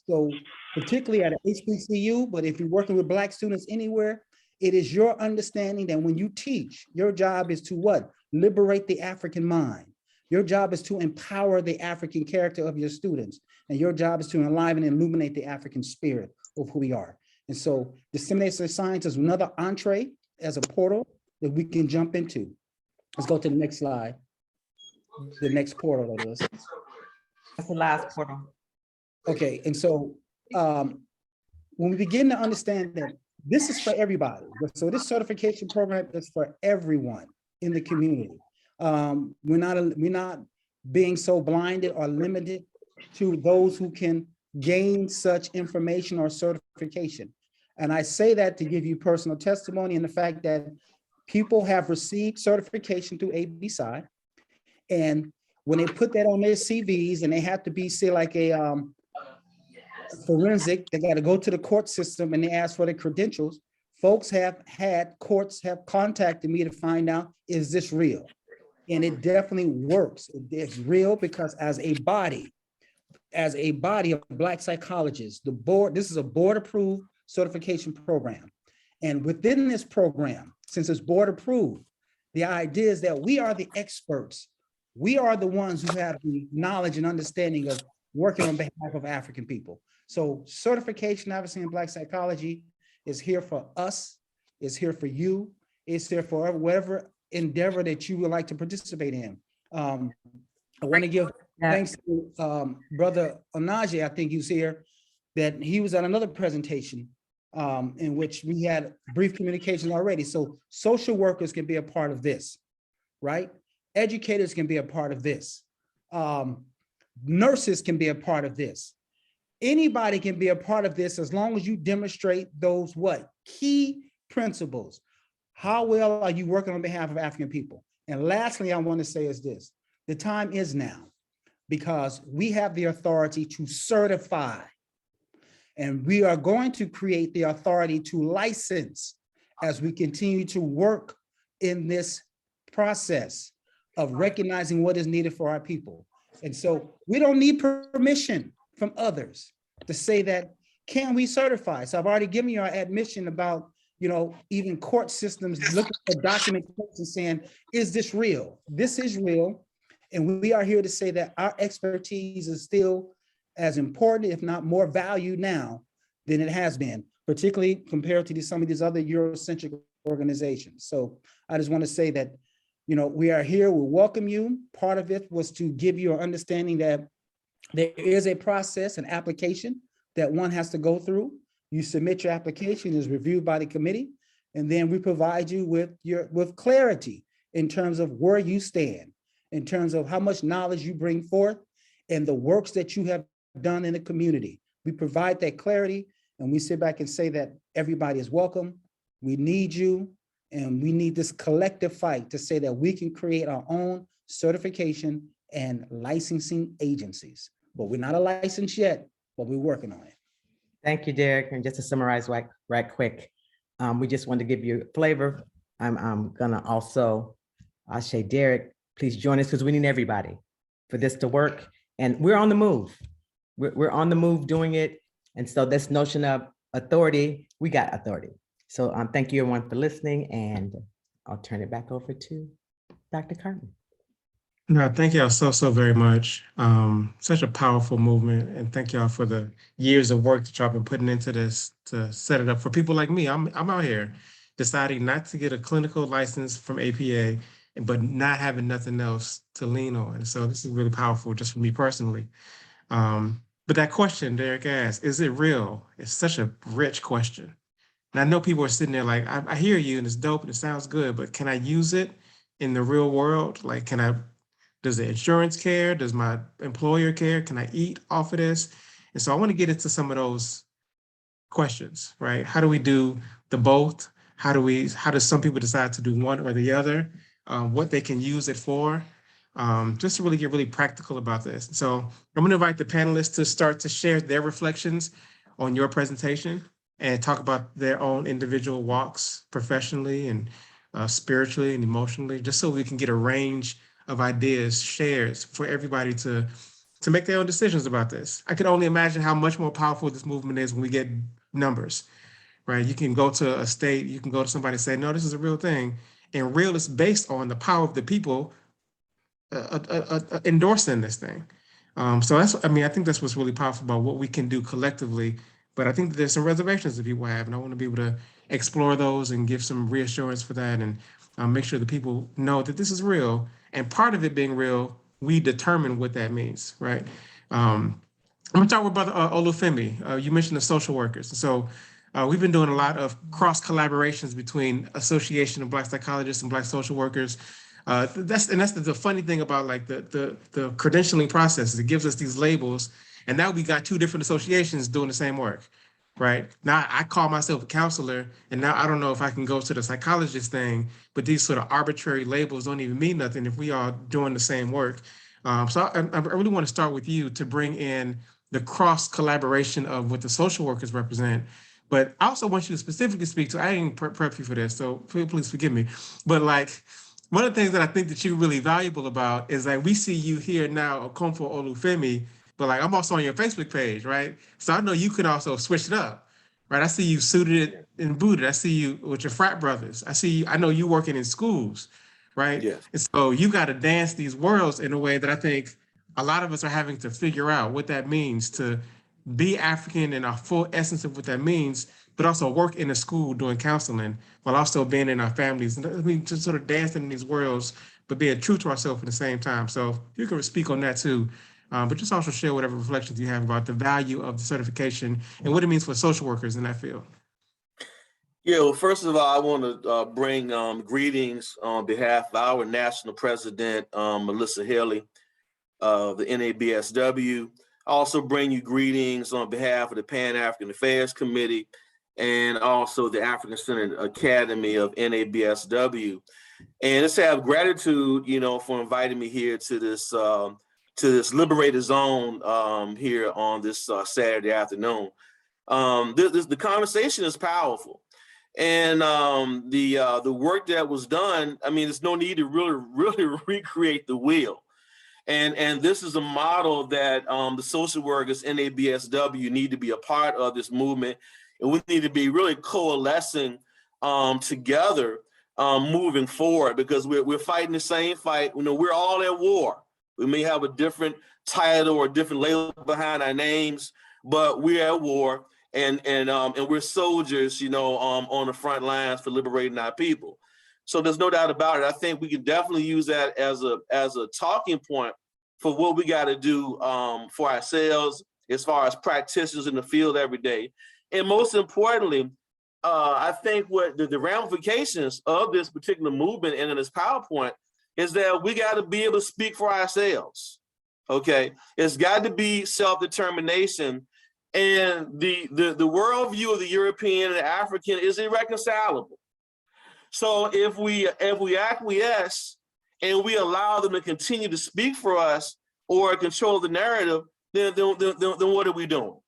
Speaker 4: So particularly at HBCU, but if you're working with Black students anywhere, it is your understanding that when you teach, your job is to what? Liberate the African mind. Your job is to empower the African character of your students. And your job is to enliven and illuminate the African spirit of who we are. And so dissemination of science is another entree as a portal that we can jump into. Let's go to the next slide. The next portal that is.
Speaker 1: That's the last portal.
Speaker 4: Okay, and so when we begin to understand that this is for everybody. So this certification program is for everyone in the community. We're not being so blinded or limited to those who can gain such information or certification. And I say that to give you personal testimony in the fact that people have received certification through ABSI. And when they put that on their CVs and they have to be, say, like a forensic, they got to go to the court system and they ask for their credentials. Courts have contacted me to find out, is this real? And it definitely works. It's real because as a body of Black psychologists, the board, this is a board approved certification program. And within this program, since it's board approved, the idea is that we are the experts. We are the ones who have the knowledge and understanding of working on behalf of African people. So certification, obviously, in Black psychology is here for us, is here for you, it's here for whatever endeavor that you would like to participate in. I want to give thanks to Brother Onaje, I think he's here, that he was at another presentation in which we had brief communications already. So social workers can be a part of this, right? Educators can be a part of this. Nurses can be a part of this. Anybody can be a part of this as long as you demonstrate those what? Key principles. How well are you working on behalf of African people? And lastly, I want to say is this: the time is now, because we have the authority to certify, and we are going to create the authority to license as we continue to work in this process of recognizing what is needed for our people. And so we don't need permission from others to say that, can we certify? So I've already given you our admission about, even court systems looking for documentation saying, is this real? This is real. And we are here to say that our expertise is still as important, if not more valued now than it has been, particularly compared to some of these other Eurocentric organizations. So I just want to say that, we are here, we welcome you. Part of it was to give you an understanding that there is a process, an application that one has to go through. You submit your application, is reviewed by the committee, and then we provide you with clarity in terms of where you stand, in terms of how much knowledge you bring forth and the works that you have done in the community. We provide that clarity, and we sit back and say that everybody is welcome. We need you, and we need this collective fight to say that we can create our own certification and licensing agencies. But we're not a license yet, but we're working on it.
Speaker 1: Thank you, Derrick. And just to summarize right quick, we just wanted to give you a flavor. I'm gonna also, I'll say, Derrick, please join us, because we need everybody for this to work. And we're on the move. We're on the move doing it. And so this notion of authority, we got authority. So thank you everyone for listening, and I'll turn it back over to Dr. Cartman.
Speaker 9: No, thank y'all so very much. Such a powerful movement, and thank y'all for the years of work that y'all been putting into this to set it up for people like me. I'm out here deciding not to get a clinical license from APA, but not having nothing else to lean on. So this is really powerful just for me personally. But that question Derrick asked, is it real? It's such a rich question. And I know people are sitting there like, I hear you and it's dope and it sounds good, but can I use it in the real world? Like, does the insurance care? Does my employer care? Can I eat off of this? And so I want to get into some of those questions, right? How do we do the both? How does some people decide to do one or the other? What they can use it for? Just to really get really practical about this. So I'm going to invite the panelists to start to share their reflections on your presentation and talk about their own individual walks professionally and spiritually and emotionally, just so we can get a range of ideas shared for everybody to make their own decisions about this. I could only imagine how much more powerful this movement is when we get numbers, right? You can go to a state, you can go to somebody and say, no, this is a real thing. And real is based on the power of the people endorsing this thing. So I think that's what's really powerful about what we can do collectively. But I think that there's some reservations that people have, and I want to be able to explore those and give some reassurance for that, and make sure that people know that this is real. And part of it being real, we determine what that means, right? I'm gonna talk about Olufemi. You mentioned the social workers. So we've been doing a lot of cross collaborations between Association of Black Psychologists and Black Social Workers. That's the funny thing about like the credentialing process is it gives us these labels, and now we got two different associations doing the same work, right? Now I call myself a counselor, and now I don't know if I can go to the psychologist thing, but these sort of arbitrary labels don't even mean nothing if we are doing the same work. So I really want to start with you to bring in the cross collaboration of what the social workers represent. But I also want you to specifically speak to, I didn't prep you for this, so please forgive me. But like, one of the things that I think that you're really valuable about is like, we see you here now, Okomfo Olufemi, but like, I'm also on your Facebook page, right? So I know you can also switch it up, right? I see you suited and booted. I see you with your frat brothers. I know you working in schools, right?
Speaker 8: Yes.
Speaker 9: And so you got to dance these worlds in a way that I think a lot of us are having to figure out what that means to be African in our full essence of what that means, but also work in a school doing counseling while also being in our families. And I mean, just sort of dancing in these worlds, but being true to ourselves at the same time. So you can speak on that too, but just also share whatever reflections you have about the value of the certification and what it means for social workers in that field.
Speaker 8: Yeah, well, first of all, I want to bring greetings on behalf of our national president, Melissa Haley, of the NABSW. I also bring you greetings on behalf of the Pan-African Affairs Committee and also the African Center Academy of NABSW. And just have gratitude, for inviting me here to this Liberated Zone here on this Saturday afternoon. The conversation is powerful. And the work that was done, I mean, there's no need to really recreate the wheel. And this is a model that the social workers in NABSW need to be a part of this movement. And we need to be really coalescing together moving forward, because we're fighting the same fight. We're all at war. We may have a different title or a different label behind our names, but we're at war. And we're soldiers, on the front lines for liberating our people. So there's no doubt about it. I think we can definitely use that as a talking point for what we got to do for ourselves as far as practitioners in the field every day. And most importantly, I think what the ramifications of this particular movement and in this PowerPoint is that we got to be able to speak for ourselves. Okay, it's got to be self-determination. And the worldview of the European and the African is irreconcilable. So if we acquiesce and we allow them to continue to speak for us or control the narrative, then what are we doing?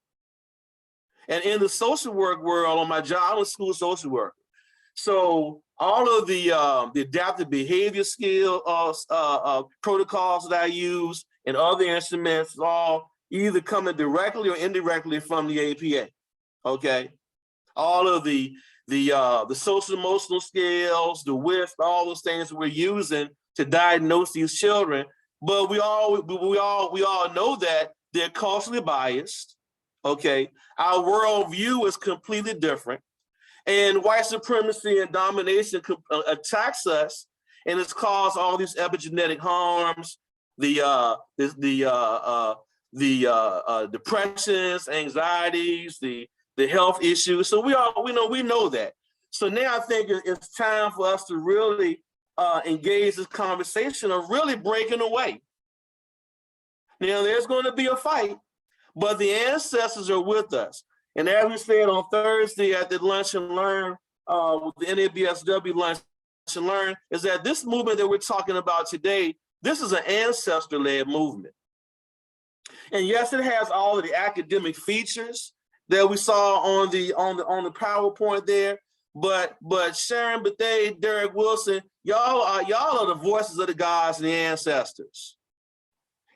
Speaker 8: And in the social work world, on my job, I'm a school social worker. So all of the adaptive behavior skill protocols that I use and other instruments, all either coming directly or indirectly from the APA. Okay, all of the social emotional scales, the WISP, all those things we're using to diagnose these children, but we all know that they're culturally biased. Okay, our worldview is completely different, and white supremacy and domination attacks us, and it's caused all these epigenetic harms, the depressions, anxieties, the health issues. So we know that. So now I think it's time for us to really engage this conversation of really breaking away. Now there's going to be a fight, but the ancestors are with us. And as we said on Thursday at the Lunch and Learn, with the NABSW Lunch and Learn, is that this movement that we're talking about today, this is an ancestor-led movement. And yes, it has all of the academic features that we saw on the PowerPoint there. But Sharon Bethea, Derrick Wilson, y'all are the voices of the gods and the ancestors.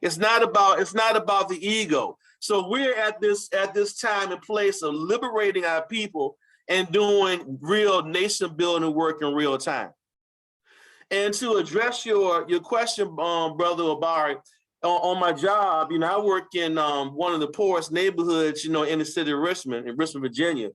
Speaker 8: It's not about the ego. So we're at this time and place of liberating our people and doing real nation building work in real time. And to address your question, Brother Obari, on my job, I work in one of the poorest neighborhoods, in the city of Richmond, in Richmond, Virginia.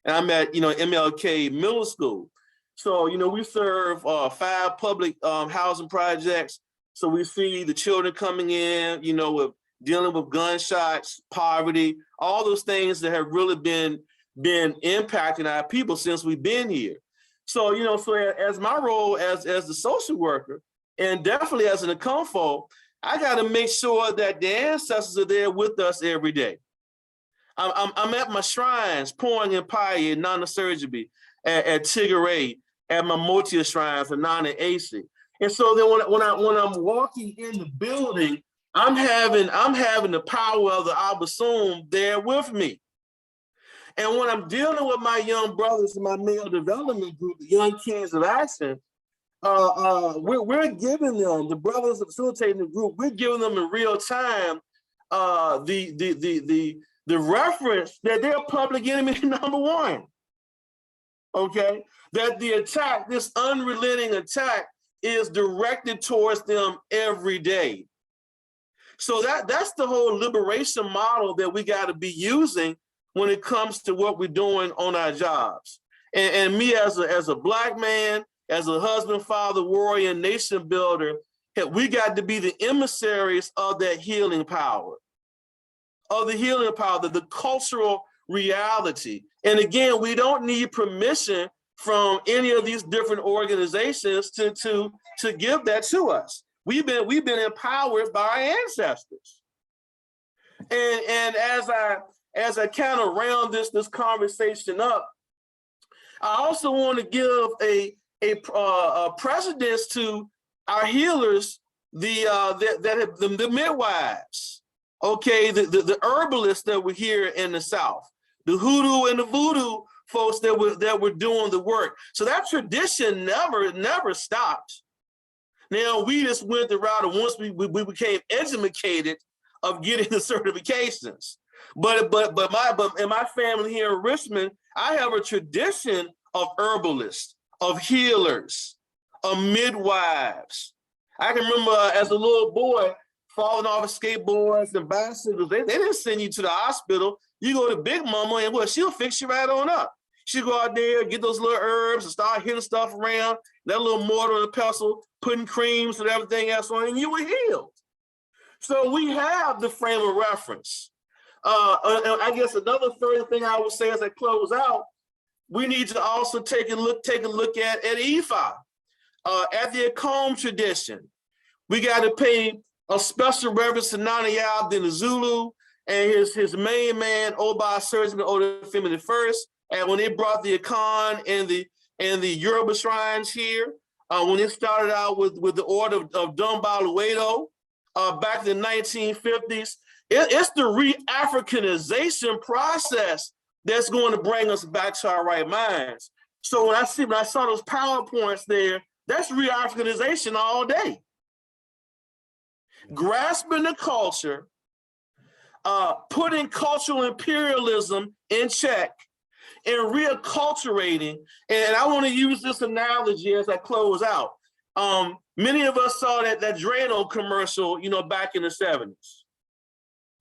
Speaker 8: And I'm at, MLK Middle School. So, we serve 5 public housing projects. So we see the children coming in, with dealing with gunshots, poverty, all those things that have really been impacting our people since we've been here. So, so as my role as the social worker, and definitely as an Okomfo, I got to make sure that the ancestors are there with us every day. I'm at my shrines, pouring in Paya, Nana Surgery, at Tigray, at my Motia shrine for Nana AC. And so then when I'm walking in the building, I'm having the power of the Abasum there with me. And when I'm dealing with my young brothers in my male development group, the Young Kings of Action, we're giving them, the brothers facilitating the group, we're giving them in real time the reference that they're public enemy number one. Okay, that the attack, this unrelenting attack, is directed towards them every day. So that's the whole liberation model that we got to be using when it comes to what we're doing on our jobs. And me as a Black man, as a husband, father, warrior, nation builder, we got to be the emissaries of that healing power, the cultural reality. And again, we don't need permission from any of these different organizations to give that to us. We've been empowered by our ancestors. And as I kind of round this conversation up, I also want to give a precedence to our healers, the midwives, okay, the herbalists that were here in the South, the hoodoo and the voodoo folks that were doing the work. So that tradition never stopped. Now we just went the route of once we became educated of getting the certifications. But in my family here in Richmond, I have a tradition of herbalists, of healers, of midwives. I can remember as a little boy falling off of skateboards and bicycles. They didn't send you to the hospital. You go to Big Mama and what, she'll fix you right on up. She'll go out there, get those little herbs and start hitting stuff around, that little mortar and pestle, putting creams and everything else on, and you were healed. So we have the frame of reference. And I guess another further thing I would say as I close out, we need to also take a look at Ifa, at the Okomfo tradition. We got to pay a special reverence to Nana Yab in the Zulu and his main man, Oba Surgeon Olufemi I. And when they brought the Akan and the Yoruba shrines here, when it started out with the order of Dumbaluedo back in the 1950s, it's the re-Africanization process that's going to bring us back to our right minds. So when I saw those PowerPoints there, that's re-Africanization all day. Grasping the culture, putting cultural imperialism in check, and reacculturating. And I want to use this analogy as I close out. Many of us saw that Drano commercial, back in the 70s.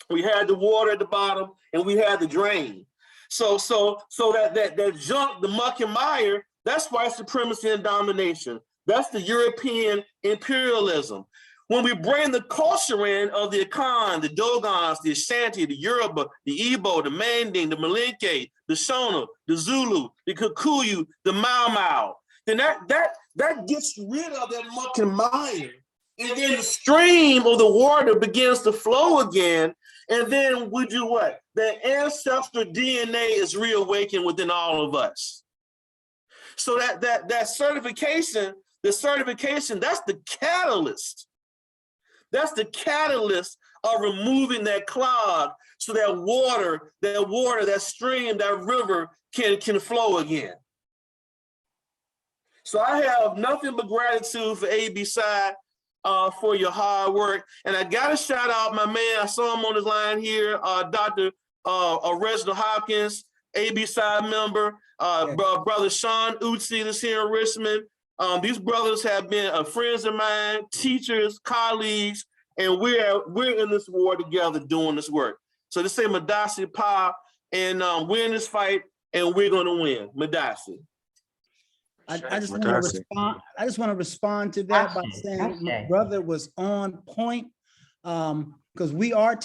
Speaker 8: We had the water at the bottom and we had the drain. So that junk, the muck and mire, that's white supremacy and domination. That's the European imperialism. When we bring the culture in of the Akan, the Dogons, the Ashanti, the Yoruba, the Igbo, the Manding, the Malinke, the Shona, the Zulu, the Kikuyu, the Mau Mau, then that gets rid of that muck and mire. And then the stream of the water begins to flow again. And then we do what? The ancestral DNA is reawakened within all of us. So that certification, that's the catalyst. That's the catalyst of removing that clog so that water, that stream, that river can flow again. So I have nothing but gratitude for ABSI for your hard work. And I got to shout out my man, I saw him on his line here, Dr. Reginald Hopkins, ABSI member, brother Sean Utsi that's here in Richmond. These brothers have been friends of mine, teachers, colleagues, and we're in this war together doing this work. So they say Madasi Pa, and we're in this fight, and we're going to win. Madasi.
Speaker 4: I just want to respond to that by saying my brother was on point, because we are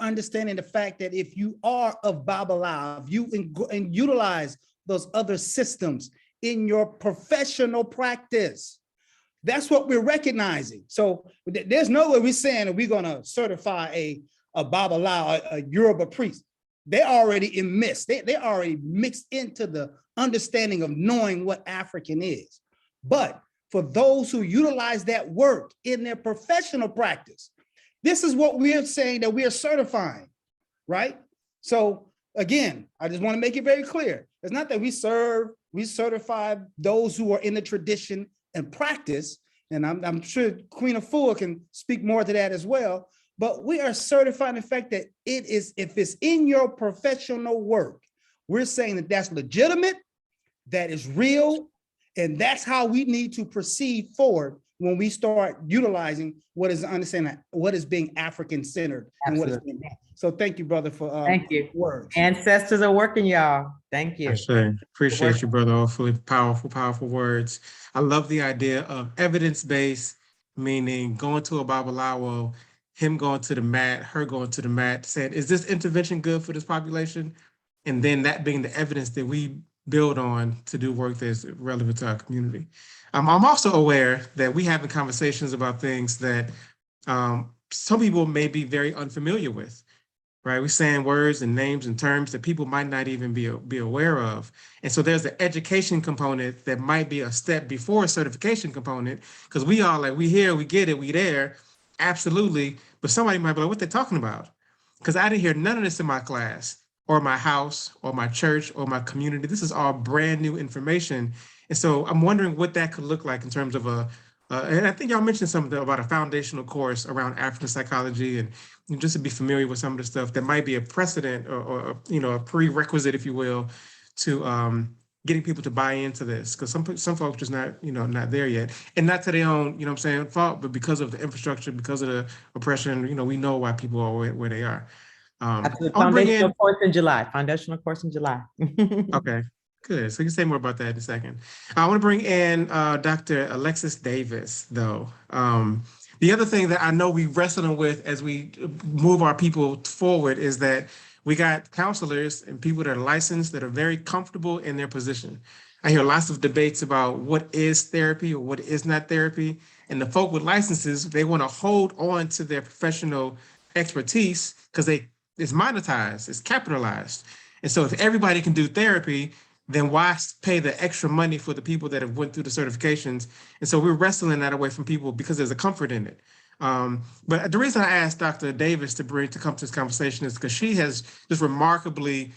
Speaker 4: understanding the fact that if you are of Babala, if you and utilize those other systems in your professional practice, that's what we're recognizing. So there's no way we're saying that we're going to certify a Babala, a Yoruba priest. They're already they're already mixed into the understanding of knowing what African is. But for those who utilize that work in their professional practice, this is what we're saying that we are certifying, right? So again, I just want to make it very clear. It's not that we certify those who are in the tradition and practice, and I'm sure Queen Afua can speak more to that as well, but we are certifying the fact that if it's in your professional work, we're saying that that's legitimate, that is real, and that's how we need to proceed forward when we start utilizing what is understanding what is being African-centered and what is being. So thank you, brother, for
Speaker 1: thank you.
Speaker 4: Words.
Speaker 1: Ancestors are working, y'all. Thank you.
Speaker 9: Appreciate you, brother. Awfully powerful words. I love the idea of evidence-based, meaning going to a Babalawo, him going to the mat, her going to the mat, saying, is this intervention good for this population? And then that being the evidence that we build on to do work that's relevant to our community. I'm also aware that we having conversations about things that some people may be very unfamiliar with, right? We're saying words and names and terms that people might not even be aware of. And so there's the education component that might be a step before a certification component, because we all like, we here, we get it, we there, absolutely. But somebody might be like, what they talking about? Because I didn't hear none of this in my class or my house or my church or my community. This is all brand new information. And so I'm wondering what that could look like in terms of and I think y'all mentioned something about a foundational course around African psychology, and just to be familiar with some of the stuff that might be a precedent or a prerequisite, if you will, to getting people to buy into this, because some folks just not there yet, and not to their own fault, but because of the infrastructure, because of the oppression, we know why people are where they are.
Speaker 1: Absolutely.
Speaker 9: I'll bring
Speaker 1: Foundational
Speaker 9: in.
Speaker 1: course in July. Foundational course in July.
Speaker 9: Okay, good. So you can say more about that in a second. I want to bring in Dr. Alexis Davis, though. The other thing that I know we wrestling with as we move our people forward is that we got counselors and people that are licensed that are very comfortable in their position. I hear lots of debates about what is therapy or what is not therapy. And the folk with licenses, they want to hold on to their professional expertise because it's monetized, it's capitalized. And so if everybody can do therapy, then why pay the extra money for the people that have went through the certifications? And so we're wrestling that away from people because there's a comfort in it. But the reason I asked Dr. Davis to come to this conversation is because she has just remarkably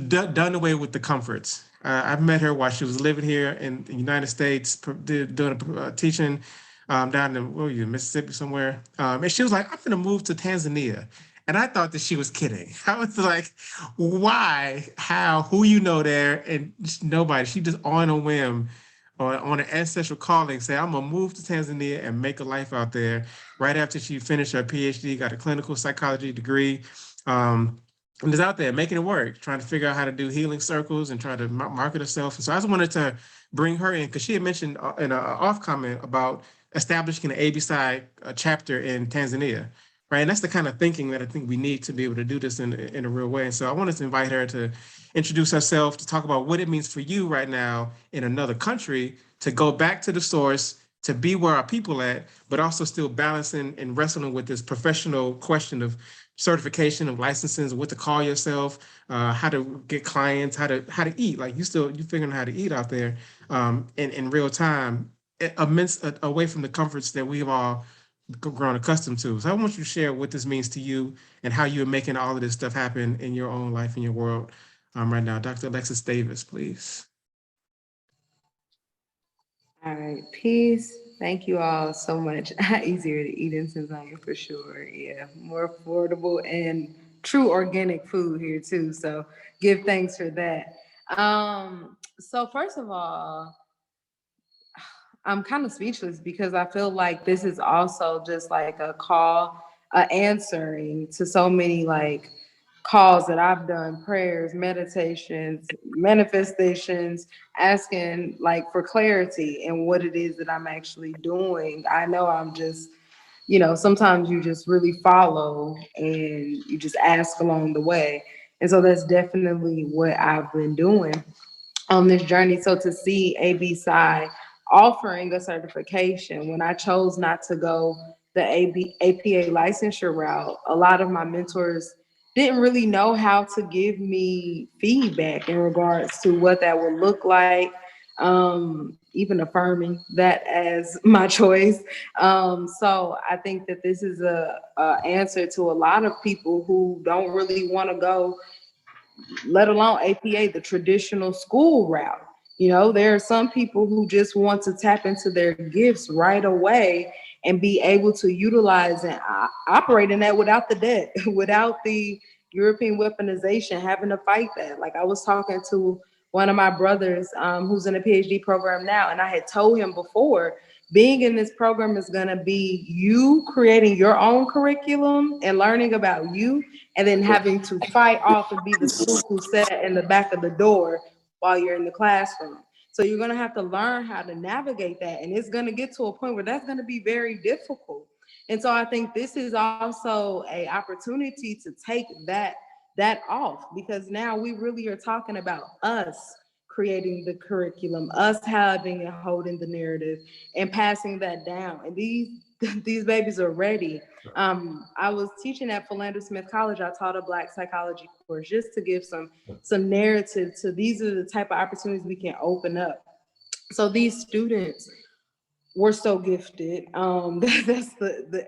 Speaker 9: done away with the comforts. I've met her while she was living here in the United States, doing teaching down in Mississippi somewhere. And she was like, I'm going to move to Tanzania. And I thought that she was kidding. I was like, why, how, who there? And just nobody. She just on a whim or on an ancestral calling say, I'm going to move to Tanzania and make a life out there. Right after she finished her PhD, got a clinical psychology degree. And is out there making it work, trying to figure out how to do healing circles and try to market herself. And so I just wanted to bring her in because she had mentioned in an off comment about establishing an ABSI chapter in Tanzania, right? And that's the kind of thinking that I think we need to be able to do this in a real way. And so I wanted to invite her to introduce herself, to talk about what it means for you right now in another country, to go back to the source, to be where our people at, but also still balancing and wrestling with this professional question of certification, of licensing, what to call yourself, how to get clients, how to eat. Like you figuring out how to eat out there in real time, away from the comforts that we've all grown accustomed to. So I want you to share what this means to you and how you're making all of this stuff happen in your own life, in your world right now. Dr. Alexis Davis, please.
Speaker 10: All right, peace. Thank you all so much. Easier to eat in Tanzania for sure. Yeah, more affordable and true organic food here too. So give thanks for that. So first of all, I'm kind of speechless because I feel like this is also just like a call, answering to so many like calls that I've done, prayers, meditations, manifestations, asking like for clarity in what it is that I'm actually doing. I know I'm just, sometimes you just really follow and you just ask along the way. And so that's definitely what I've been doing on this journey. So to see ABSI offering a certification when I chose not to go the APA licensure route, a lot of my mentors didn't really know how to give me feedback in regards to what that would look like, even affirming that as my choice. So I think that this is a answer to a lot of people who don't really want to go, let alone APA, the traditional school route. There are some people who just want to tap into their gifts right away and be able to utilize and operate in that without the debt, without the European weaponization, having to fight that. Like I was talking to one of my brothers who's in a PhD program now, and I had told him before, being in this program is going to be you creating your own curriculum and learning about you, and then having to fight off and be the spook who sat in the back of the door while you're in the classroom. So you're going to have to learn how to navigate that. And it's going to get to a point where that's going to be very difficult. And so I think this is also a opportunity to take that off, because now we really are talking about us creating the curriculum, us having and holding the narrative and passing that down. And these babies are ready. I was teaching at Philander Smith College. I taught a Black psychology course just to give some narrative to these are the type of opportunities we can open up. So these students were so gifted. That's the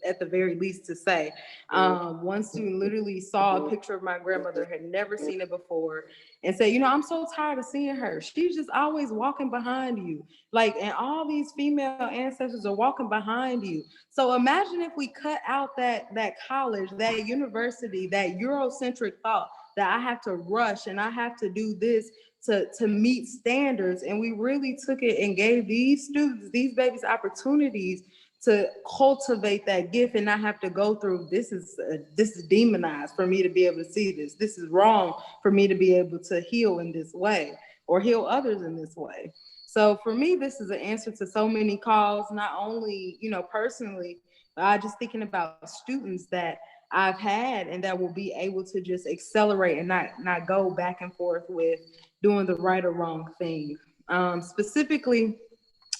Speaker 10: at the very least to say. One student literally saw a picture of my grandmother, had never seen it before, and said, I'm so tired of seeing her. She's just always walking behind you. Like, and all these female ancestors are walking behind you. So imagine if we cut out that college, that university, that Eurocentric thought that I have to rush and I have to do this to meet standards. And we really took it and gave these students, these babies, opportunities to cultivate that gift and not have to go through, this is demonized for me to be able to see this. This is wrong for me to be able to heal in this way or heal others in this way. So for me, this is an answer to so many calls, not only, personally, but just thinking about students that I've had and that will be able to just accelerate and not go back and forth with doing the right or wrong thing. Specifically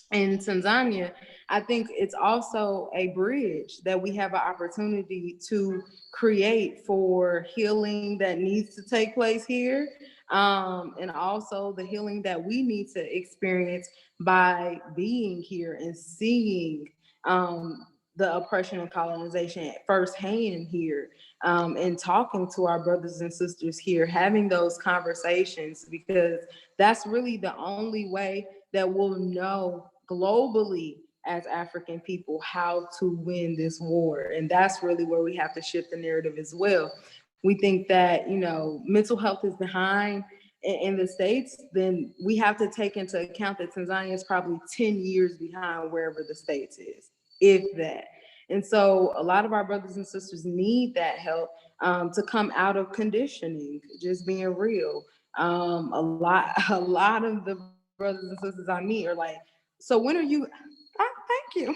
Speaker 10: in Tanzania, I think it's also a bridge that we have an opportunity to create for healing that needs to take place here. And also the healing that we need to experience by being here and seeing the oppression and colonization firsthand here, and talking to our brothers and sisters here, having those conversations, because that's really the only way that we'll know globally as African people how to win this war. And that's really where we have to shift the narrative as well. We think that, mental health is behind in the States, then we have to take into account that Tanzania is probably 10 years behind wherever the States is, if that. And so a lot of our brothers and sisters need that help to come out of conditioning, just being real. A lot of the brothers and sisters I meet are like, so when are you, thank you.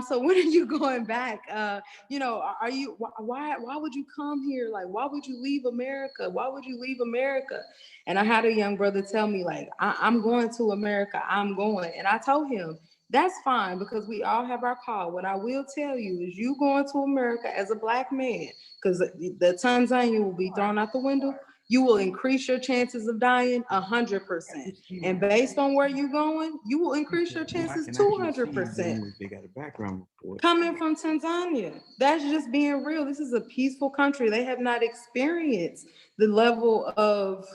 Speaker 10: So when are you going back? Are you, why would you come here? Like, why would you leave America? Why would you leave America? And I had a young brother tell me, like, I'm going to America, I'm going. And I told him, that's fine, because we all have our call. What I will tell you is you going to America as a Black man, because the Tanzania will be thrown out the window. You will increase your chances of dying 100%. And based on where you're going, you will increase your chances 200%.
Speaker 3: They got a background report.
Speaker 10: Coming from Tanzania, that's just being real. This is a peaceful country. They have not experienced the level of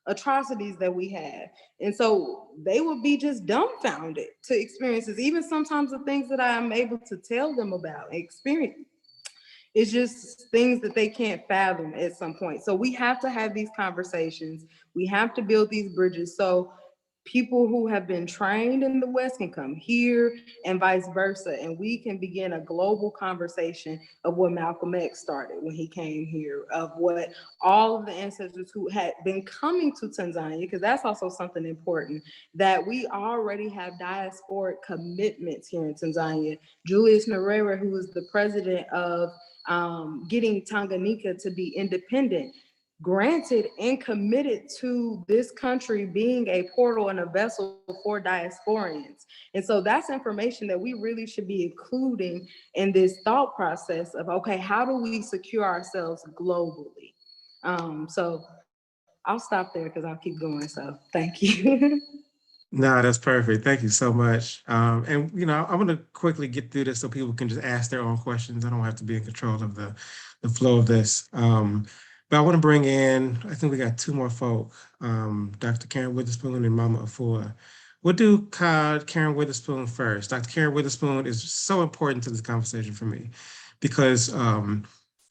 Speaker 10: atrocities that we have. And so they would be just dumbfounded to experiences, even sometimes the things that I am able to tell them about experience. It's just things that they can't fathom at some point. So we have to have these conversations. We have to build these bridges so people who have been trained in the West can come here and vice versa. And we can begin a global conversation of what Malcolm X started when he came here, of what all of the ancestors who had been coming to Tanzania, because that's also something important, that we already have diasporic commitments here in Tanzania. Julius Nyerere, who was the president of getting Tanganyika to be independent, granted and committed to this country being a portal and a vessel for diasporians. And so that's information that we really should be including in this thought process of, okay, how do we secure ourselves globally? So I'll stop there because I'll keep going. So thank you.
Speaker 9: No, that's perfect. Thank you so much. And I'm going to quickly get through this so people can just ask their own questions. I don't have to be in control of the flow of this. But I want to bring in, I think we got two more folk, Dr. Karen Witherspoon and Mama Afua. We'll do Karen Witherspoon first. Dr. Karen Witherspoon is so important to this conversation for me because, and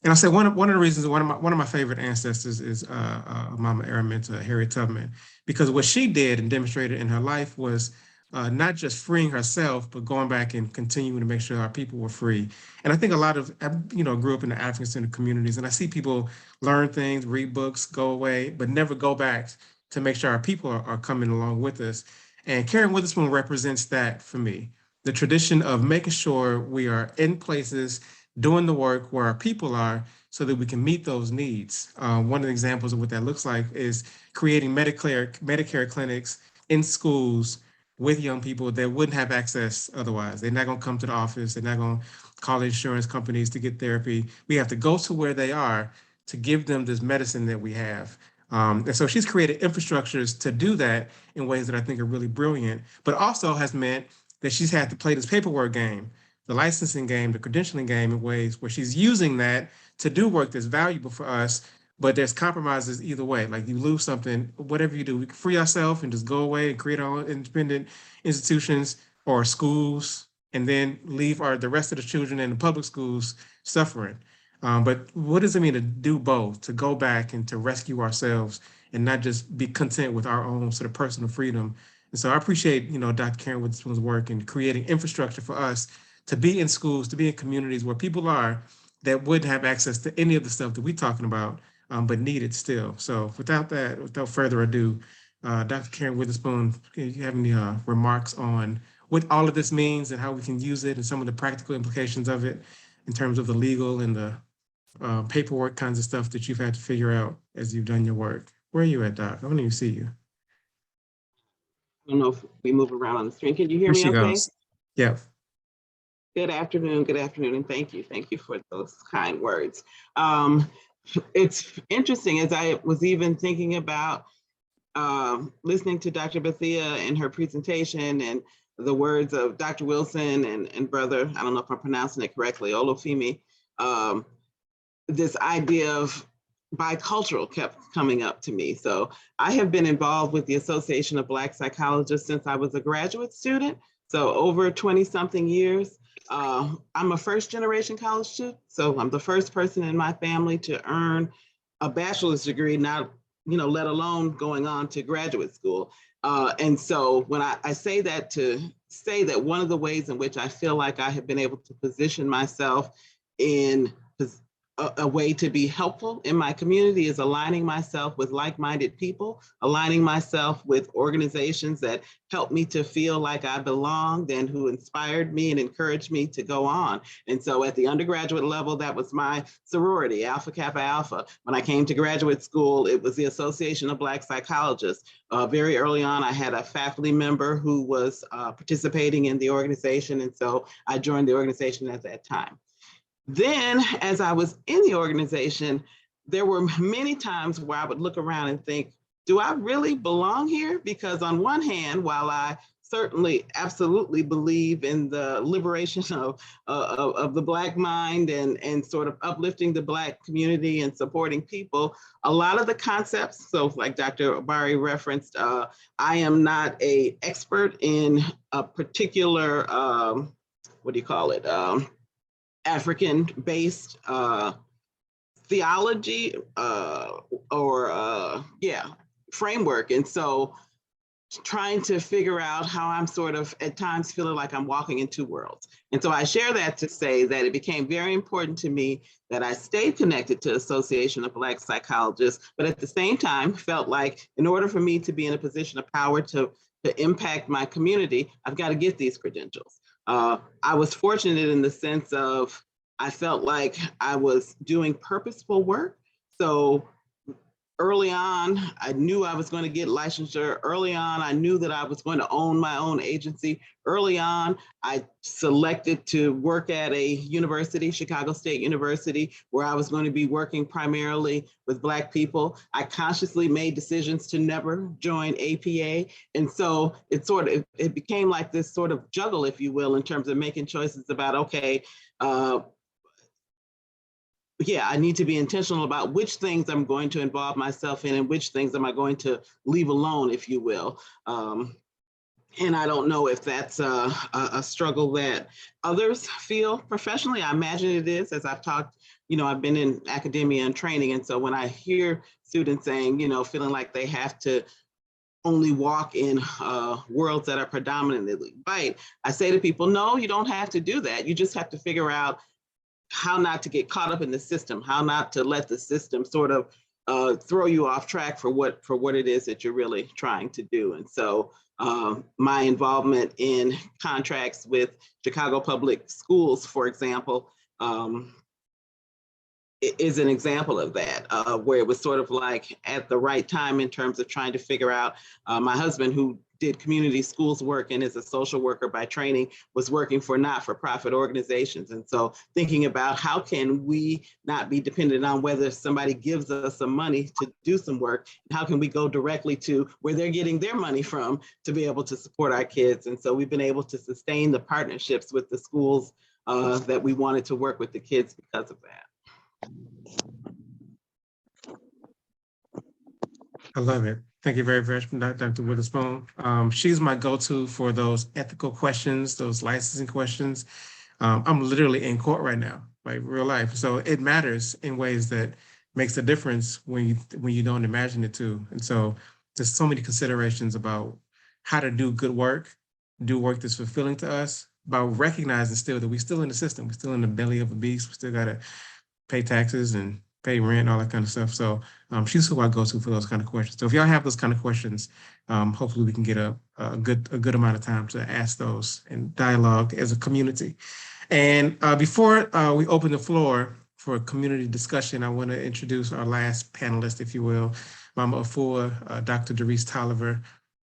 Speaker 9: I'll say one of the reasons, one of my favorite ancestors is Mama Araminta, Harriet Tubman, because what she did and demonstrated in her life was not just freeing herself, but going back and continuing to make sure our people were free. And I think a lot of, grew up in the African-centered communities, and I see people learn things, read books, go away, but never go back to make sure our people are coming along with us. And Karen Witherspoon represents that for me. the tradition of making sure we are in places doing the work where our people are so that we can meet those needs. One of the examples of what that looks like is creating Medicare clinics in schools with young people that wouldn't have access otherwise. They're not going to come to the office. They're not going to call insurance companies to get therapy. We have to go to where they are to give them this medicine that we have. And so she's created infrastructures to do that in ways that I think are really brilliant, but also has meant that she's had to play this paperwork game, the licensing game, the credentialing game in ways where she's using that to do work that's valuable for us, but there's compromises either way. Like you lose something, whatever you do, we can free ourselves and just go away and create our own independent institutions or schools, and then leave the rest of the children in the public schools suffering. But what does it mean to do both, to go back and to rescue ourselves and not just be content with our own sort of personal freedom? And so I appreciate, Dr. Karen Witherspoon's work in creating infrastructure for us to be in schools, to be in communities where people are that wouldn't have access to any of the stuff that we're talking about, but need it still. So without further ado, Dr. Karen Witherspoon, do you have any remarks on what all of this means and how we can use it and some of the practical implications of it in terms of the legal and the paperwork kinds of stuff that you've had to figure out as you've done your work? Where are you at, Doc? I don't even see you.
Speaker 11: I don't know if we move around on the screen. Can you hear me okay?
Speaker 9: Goes. Yeah.
Speaker 11: Good afternoon, and thank you for those kind words. It's interesting, as I was even thinking about listening to Dr. Bethea and her presentation and the words of Dr. Wilson and brother, I don't know if I'm pronouncing it correctly, Olufemi, this idea of bicultural kept coming up to me. So I have been involved with the Association of Black Psychologists since I was a graduate student, so over 20-something years. I'm a first-generation college student, so I'm the first person in my family to earn a bachelor's degree, not, let alone going on to graduate school. And so when I say that, to say that one of the ways in which I feel like I have been able to position myself in a way to be helpful in my community is aligning myself with like-minded people, aligning myself with organizations that help me to feel like I belonged and who inspired me and encouraged me to go on. And so at the undergraduate level, that was my sorority, Alpha Kappa Alpha. When I came to graduate school, it was the Association of Black Psychologists. Very early on, I had a faculty member who was participating in the organization, and so I joined the organization at that time. Then, as I was in the organization, there were many times where I would look around and think, do I really belong here? Because on one hand, while I certainly absolutely believe in the liberation of the Black mind and sort of uplifting the Black community and supporting people, a lot of the concepts, so like Dr. Obari referenced, I am not an expert in a particular, African-based theology framework. And so trying to figure out how I'm sort of at times feeling like I'm walking in two worlds. And so I share that to say that it became very important to me that I stayed connected to Association of Black Psychologists, but at the same time felt like in order for me to be in a position of power to impact my community, I've got to get these credentials. I was fortunate in the sense of I felt like I was doing purposeful work. So early on, I knew I was going to get licensure. Early on, I knew that I was going to own my own agency. Early on, I selected to work at a university, Chicago State University, where I was going to be working primarily with Black people. I consciously made decisions to never join APA. And so it became like this sort of juggle, if you will, in terms of making choices about, okay, I need to be intentional about which things I'm going to involve myself in and which things am I going to leave alone, if you will. And I don't know if that's a struggle that others feel professionally. I imagine it is, as I've talked, I've been in academia and training. And so when I hear students saying, feeling like they have to only walk in worlds that are predominantly white, I say to people, no, you don't have to do that. You just have to figure out how not to get caught up in the system, how not to let the system sort of throw you off track for what it is that you're really trying to do. And so my involvement in contracts with Chicago Public Schools, for example, is an example of that, where it was sort of like at the right time in terms of trying to figure out, my husband, who did community schools work and is a social worker by training, was working for not-for-profit organizations. And so thinking about how can we not be dependent on whether somebody gives us some money to do some work, and how can we go directly to where they're getting their money from to be able to support our kids. And so we've been able to sustain the partnerships with the schools that we wanted to work with the kids because of that.
Speaker 9: I love it. Thank you very much, Dr. Witherspoon. She's my go-to for those ethical questions, those licensing questions. I'm literally in court right now, like real life. So it matters in ways that makes a difference when you don't imagine it to. And so there's so many considerations about how to do good work, do work that's fulfilling to us, about recognizing still that we're still in the system, we're still in the belly of a beast, we still gotta pay taxes and pay rent, all that kind of stuff. So she's who I go to for those kind of questions. So if y'all have those kind of questions, hopefully we can get a good amount of time to ask those and dialogue as a community. And before we open the floor for community discussion, I want to introduce our last panelist, if you will, Mama Afua, Dr. Derrise Tolliver.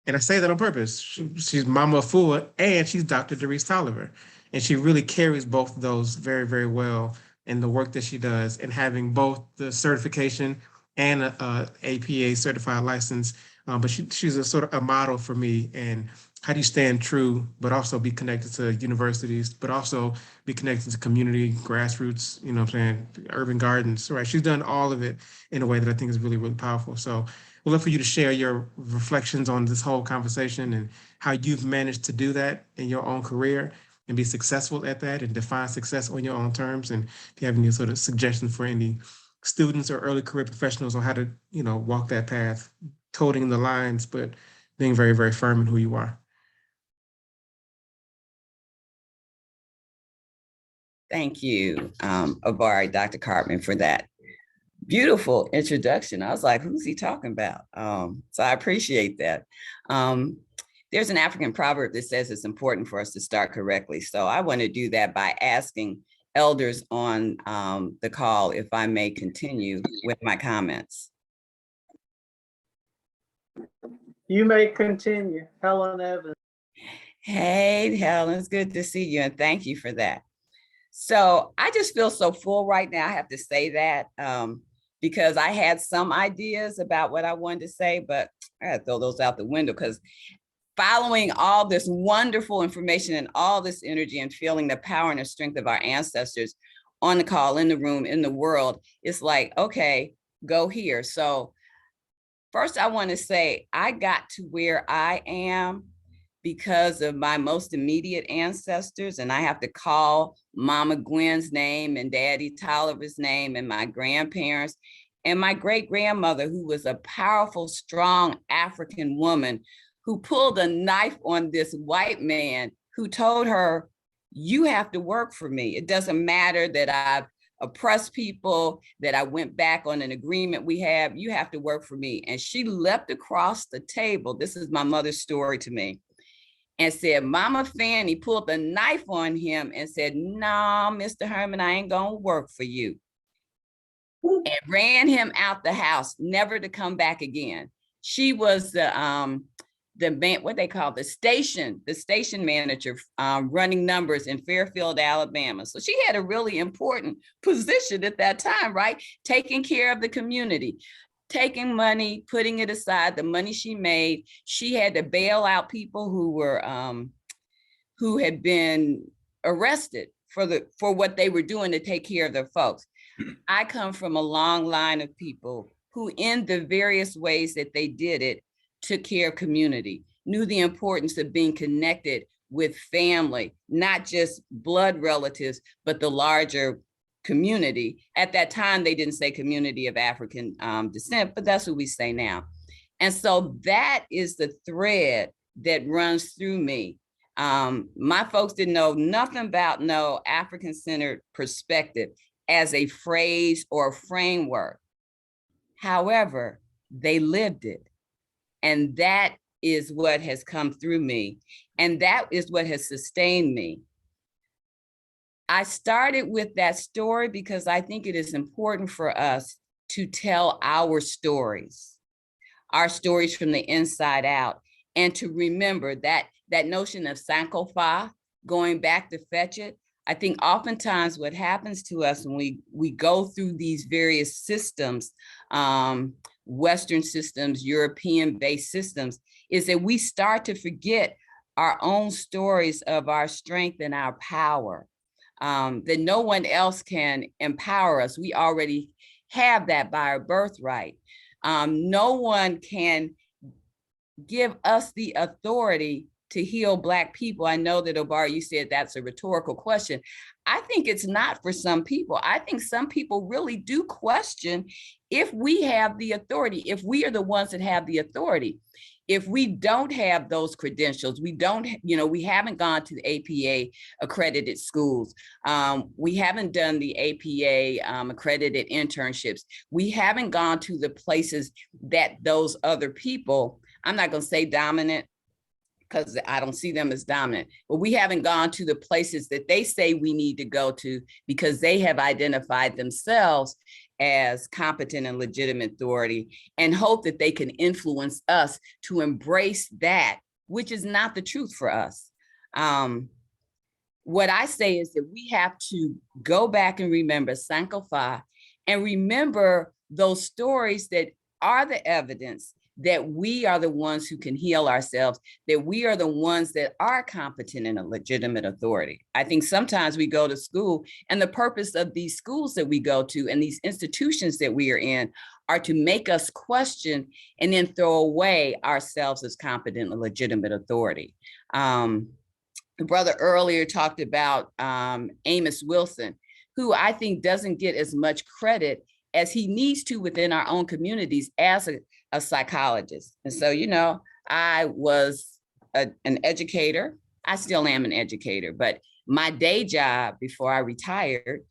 Speaker 9: And I say that on purpose. She's Mama Afua and she's Dr. Derrise Tolliver. And she really carries both of those very, very well in the work that she does, and having both the certification and a APA certified license. But she's a sort of a model for me. And how do you stand true, but also be connected to universities, but also be connected to community, grassroots, you know what I'm saying, urban gardens, right? She's done all of it in a way that I think is really, really powerful. So we'd love for you to share your reflections on this whole conversation and how you've managed to do that in your own career and be successful at that and define success on your own terms. And if you have any sort of suggestions for any students or early career professionals on how to, you know, walk that path, toting the lines, but being very, very firm in who you are.
Speaker 7: Thank you, Obari, Dr. Cartman, for that beautiful introduction. I was like, who's he talking about? So I appreciate that. There's an African proverb that says it's important for us to start correctly. So I want to do that by asking elders on the call if I may continue with my comments.
Speaker 12: You may continue, Helen Evans.
Speaker 7: Hey, Helen, it's good to see you, and thank you for that. So I just feel so full right now. I have to say that because I had some ideas about what I wanted to say, but I had to throw those out the window because following all this wonderful information and all this energy and feeling the power and the strength of our ancestors on the call, in the room, in the world, it's like, okay, go here. So first I want to say I got to where I am because of my most immediate ancestors. And I have to call Mama Gwen's name and Daddy Tolliver's name and my grandparents and my great-grandmother, who was a powerful, strong African woman who pulled a knife on this white man who told her, you have to work for me. It doesn't matter that I've oppressed people, that I went back on an agreement we have, you have to work for me. And she leapt across the table. This is my mother's story to me. And said, Mama Fanny pulled the knife on him and said, no, Mr. Herman, I ain't gonna work for you. And ran him out the house, never to come back again. She was the man, what they call the station manager, running numbers in Fairfield, Alabama. So she had a really important position at that time, right? Taking care of the community. Taking money, putting it aside, the money she made, she had to bail out people who were who had been arrested for what they were doing to take care of their folks. I come from a long line of people who, in the various ways that they did it, took care of community, knew the importance of being connected with family, not just blood relatives, but the larger community. At that time, they didn't say community of African descent, but that's what we say now. And so that is the thread that runs through me. My folks didn't know nothing about no African-centered perspective as a phrase or a framework. However, they lived it. And that is what has come through me. And that is what has sustained me. I started with that story because I think it is important for us to tell our stories from the inside out, and to remember that notion of Sankofa, going back to fetch it. I think oftentimes what happens to us when we go through these various systems, Western systems, European-based systems, is that we start to forget our own stories of our strength and our power, that no one else can empower us. We already have that by our birthright. No one can give us the authority to heal Black people. I know that, Obari, you said that's a rhetorical question. I think it's not for some people. I think some people really do question if we have the authority, if we are the ones that have the authority. If we don't have those credentials, we haven't gone to the APA accredited schools. We haven't done the APA accredited internships. We haven't gone to the places that those other people, I'm not gonna say dominant, because I don't see them as dominant, but we haven't gone to the places that they say we need to go to because they have identified themselves as competent and legitimate authority, and hope that they can influence us to embrace that, which is not the truth for us. What I say is that we have to go back and remember Sankofa, and remember those stories that are the evidence that we are the ones who can heal ourselves, that we are the ones that are competent and a legitimate authority. I think sometimes we go to school, and the purpose of these schools that we go to and these institutions that we are in are to make us question and then throw away ourselves as competent and legitimate authority. The brother earlier talked about Amos Wilson, who I think doesn't get as much credit as he needs to within our own communities as a psychologist. And so, I was an educator. I still am an educator, but my day job before I retired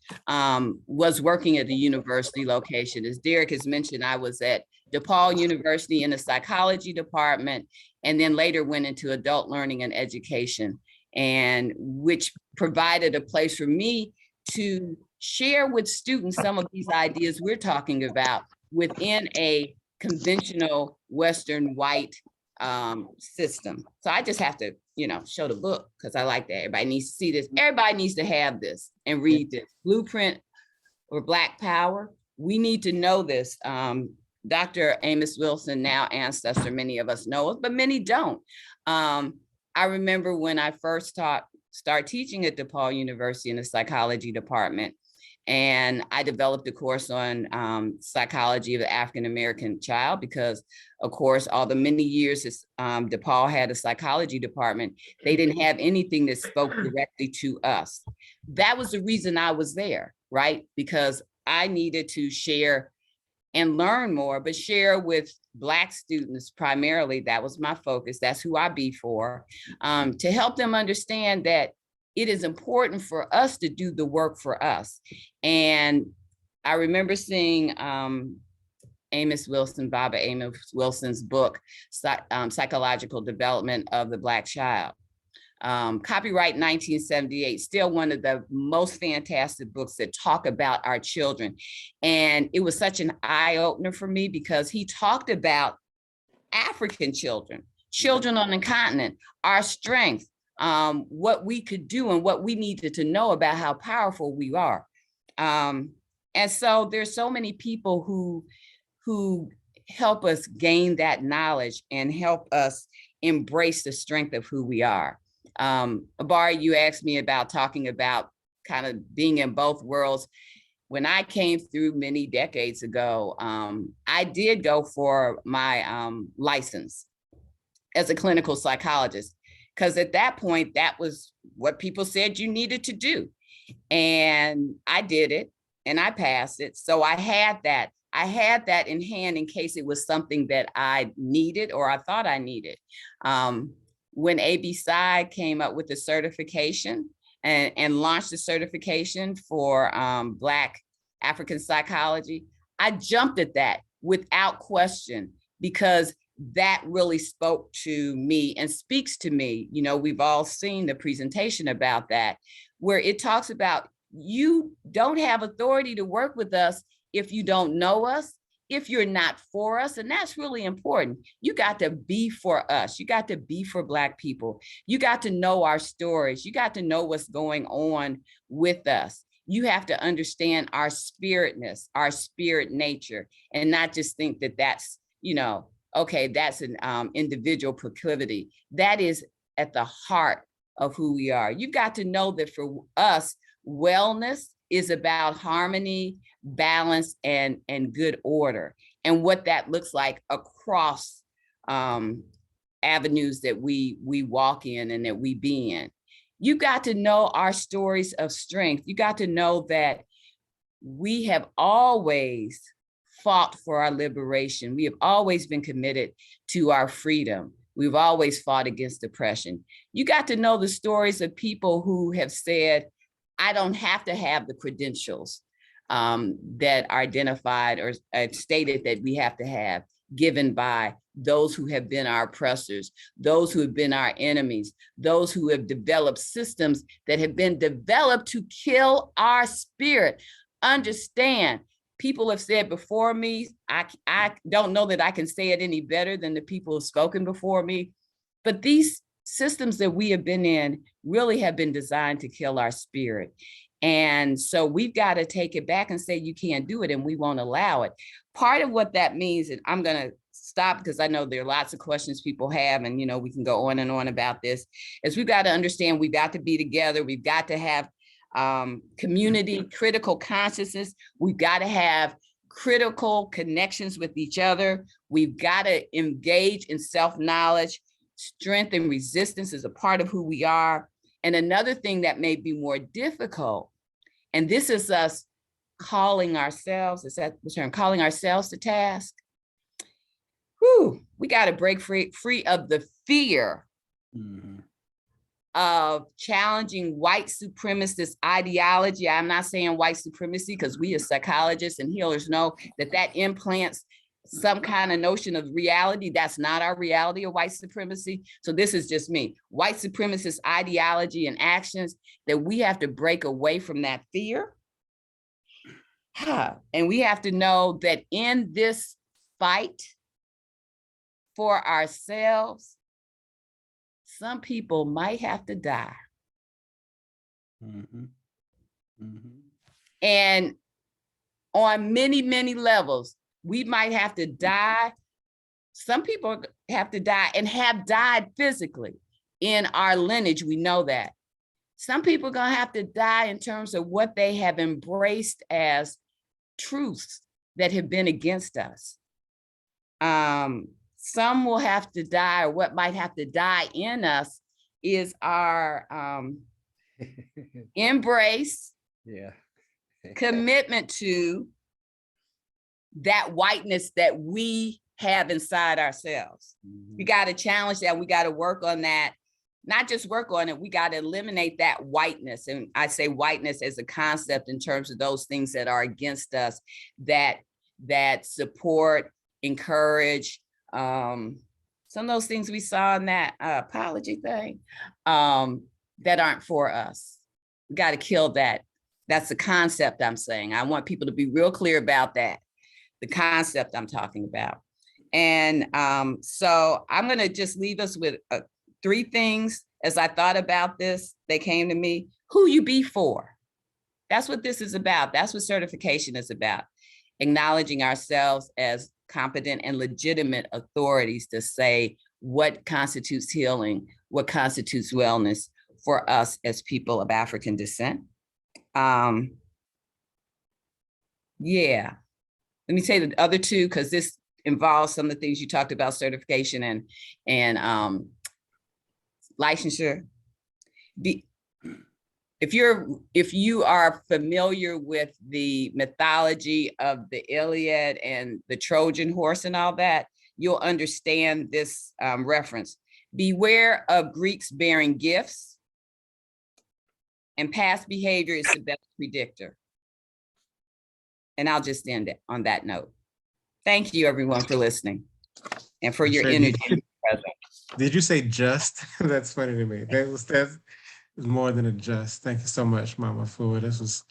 Speaker 7: was working at the university location. As Derrick has mentioned, I was at DePaul University in the psychology department, and then later went into adult learning and education, and which provided a place for me to share with students some of these ideas we're talking about within a conventional Western white system. So I just have to, show the book because I like that. Everybody needs to see this. Everybody needs to have this and read this. Blueprint for Black Power. We need to know this. Dr. Amos Wilson, now ancestor, many of us know it, but many don't. I remember when I first started teaching at DePaul University in the psychology department, and I developed a course on psychology of the African-American child because, of course, all the many years DePaul had a psychology department, they didn't have anything that spoke directly to us. That was the reason I was there, right? Because I needed to share and learn more, but share with Black students primarily. That was my focus. That's who I be for, to help them understand that it is important for us to do the work for us. And I remember seeing Amos Wilson's book, Psychological Development of the Black Child. Copyright 1978, still one of the most fantastic books that talk about our children. And it was such an eye-opener for me because he talked about African children on the continent, our strength, what we could do and what we needed to know about how powerful we are. And so there's so many people who help us gain that knowledge and help us embrace the strength of who we are. Obari, you asked me about talking about kind of being in both worlds. When I came through many decades ago, I did go for my license as a clinical psychologist, because at that point, that was what people said you needed to do. And I did it and I passed it. So I had that in hand in case it was something that I needed or I thought I needed. When ABSI came up with the certification and launched the certification for Black African psychology, I jumped at that without question, because that really spoke to me and speaks to me. You know, we've all seen the presentation about that, where it talks about you don't have authority to work with us if you don't know us, if you're not for us. And that's really important. You got to be for us. You got to be for Black people. You got to know our stories. You got to know what's going on with us. You have to understand our spiritness, our spirit nature, and not just think that that's, you know, okay, that's an individual proclivity. That is at the heart of who we are. You've got to know that for us, wellness is about harmony, balance, and good order, and what that looks like across avenues that we walk in and that we be in. You got to know our stories of strength. You got to know that we have always fought for our liberation. We have always been committed to our freedom. We've always fought against oppression. You got to know the stories of people who have said, I don't have to have the credentials that are identified or stated that we have to have, given by those who have been our oppressors, those who have been our enemies, those who have developed systems that have been developed to kill our spirit. Understand, people have said before me, I don't know that I can say it any better than the people who've spoken before me, but these systems that we have been in really have been designed to kill our spirit. And so we've got to take it back and say, you can't do it, and we won't allow it. Part of what that means, and I'm going to stop because I know there are lots of questions people have, and, you know, we can go on and on about this, is we've got to understand we've got to be together. We've got to have community critical consciousness. We've got to have critical connections with each other. We've got to engage in self-knowledge. Strength and resistance is a part of who we are. And another thing that may be more difficult, and this is us calling ourselves, is that the term, calling ourselves to task. Whew, we got to break free of the fear of challenging white supremacist ideology. I'm not saying white supremacy, because we as psychologists and healers know that that implants some kind of notion of reality. That's not our reality of white supremacy. So this is just me. White supremacist ideology and actions, that we have to break away from that fear. And we have to know that in this fight for ourselves, some people might have to die. And on many, many levels, we might have to die. Some people have to die and have died physically in our lineage. We know that. Some people are going to have to die in terms of what they have embraced as truths that have been against us. Some will have to die, or what might have to die in us is our embrace, commitment to that whiteness that we have inside ourselves. We got to challenge that. We got to work on that. Not just work on it, we got to eliminate that whiteness. And I say whiteness as a concept in terms of those things that are against us, that support, encourage, some of those things we saw in that apology thing that aren't for us. We got to kill that. That's the concept I'm saying. I want people to be real clear about that, the concept I'm talking about. And so I'm going to just leave us with 3 things as I thought about this. They came to me. Who you be for. That's what this is about. That's what certification is about. Acknowledging ourselves as competent and legitimate authorities to say what constitutes healing, what constitutes wellness for us as people of African descent. Let me say the other 2, because this involves some of the things you talked about, certification and licensure. If you are familiar with the mythology of the Iliad and the Trojan horse and all that, you'll understand this reference. Beware of Greeks bearing gifts, and past behavior is the best predictor. And I'll just end it on that note. Thank you, everyone, for listening and for your
Speaker 9: Sure.
Speaker 7: energy and presence.
Speaker 9: Did you say just? That's funny to me. That's more than a just. Thank you so much, Mama Fua. This was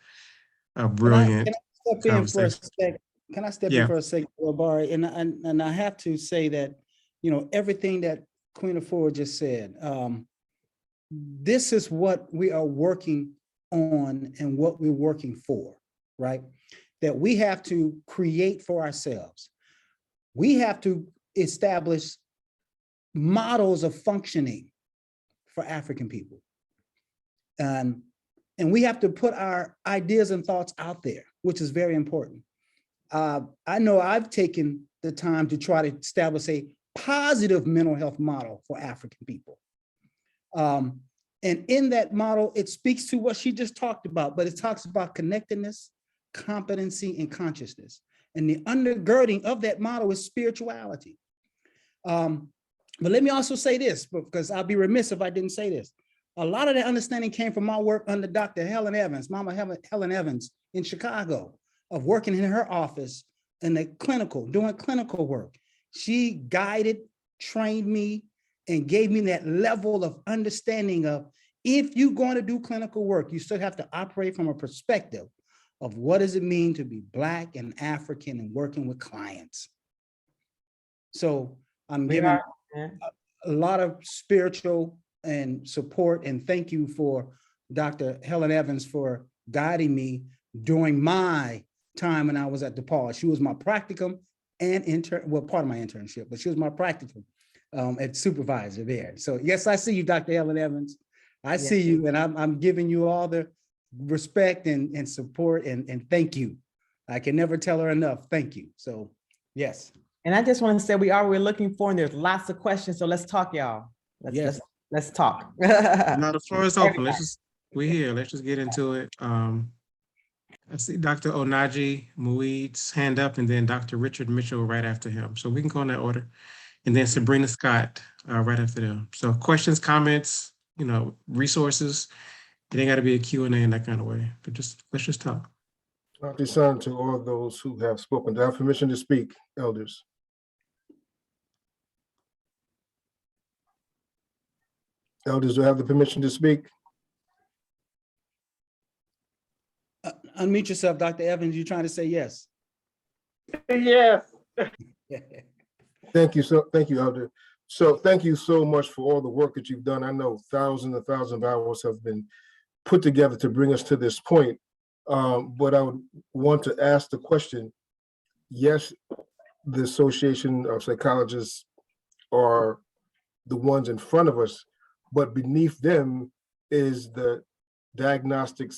Speaker 9: a brilliant
Speaker 4: Can I step in for a
Speaker 9: conversation.
Speaker 4: sec? Can I step
Speaker 9: Yeah.
Speaker 4: in for a second, Obari? And I have to say that, you know, everything that Queen Afua just said, this is what we are working on and what we're working for, right? That we have to create for ourselves. We have to establish models of functioning for African people. And we have to put our ideas and thoughts out there, which is very important. I know I've taken the time to try to establish a positive mental health model for African people. And in that model, it speaks to what she just talked about, but it talks about connectedness, competency, and consciousness. And the undergirding of that model is spirituality. But let me also say this, because I'll be remiss if I didn't say this. A lot of that understanding came from my work under Dr. Helen Evans, Mama Helen Evans in Chicago, of working in her office in the clinical, doing clinical work. She guided, trained me, and gave me that level of understanding of, if you're going to do clinical work, you still have to operate from a perspective of what does it mean to be Black and African and working with clients. So I'm giving a lot of spiritual and support, and thank you for Dr. Helen Evans for guiding me during my time when I was at DePaul. She was my practicum and part of my internship, but she was my practicum at supervisor there. So yes, I see you, Dr. Helen Evans. I see you, and I'm giving you all the respect and support and thank you. I can never tell her enough. Thank you. So yes.
Speaker 1: And I just want to say we're looking for, and there's lots of questions. So let's talk, y'all. Let's talk.
Speaker 9: Now the floor is open. We're here. Let's just get into it. I see Dr. Onaji Muid's hand up, and then Dr. Richard Mitchell right after him. So we can go in that order. And then Sabrina Scott right after them. So questions, comments, resources. It ain't got to be a Q&A in that kind of way, but let's just talk.
Speaker 6: Dr. Son, to all those who have spoken, do I have permission to speak, elders? Elders, do I have the permission to speak?
Speaker 4: Unmute yourself, Dr. Evans. You're trying to say yes.
Speaker 12: Yes.
Speaker 6: Thank you, Elder. So thank you so much for all the work that you've done. I know thousands and thousands of hours have been put together to bring us to this point. But I would want to ask the question, yes, the Association of Psychologists are the ones in front of us, but beneath them is the Diagnostic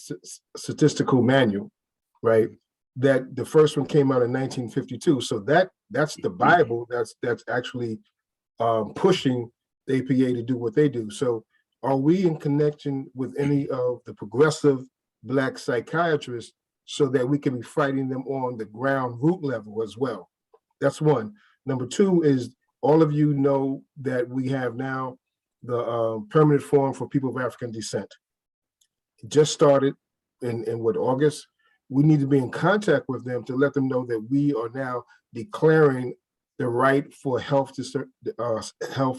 Speaker 6: Statistical Manual, right? That the first one came out in 1952. So that's the Bible that's actually pushing the APA to do what they do. So are we in connection with any of the progressive Black psychiatrists so that we can be fighting them on the ground root level as well? That's one. Number two is, all of you know that we have now the Permanent Forum for People of African Descent. It just started in August. We need to be in contact with them to let them know that we are now declaring the right for health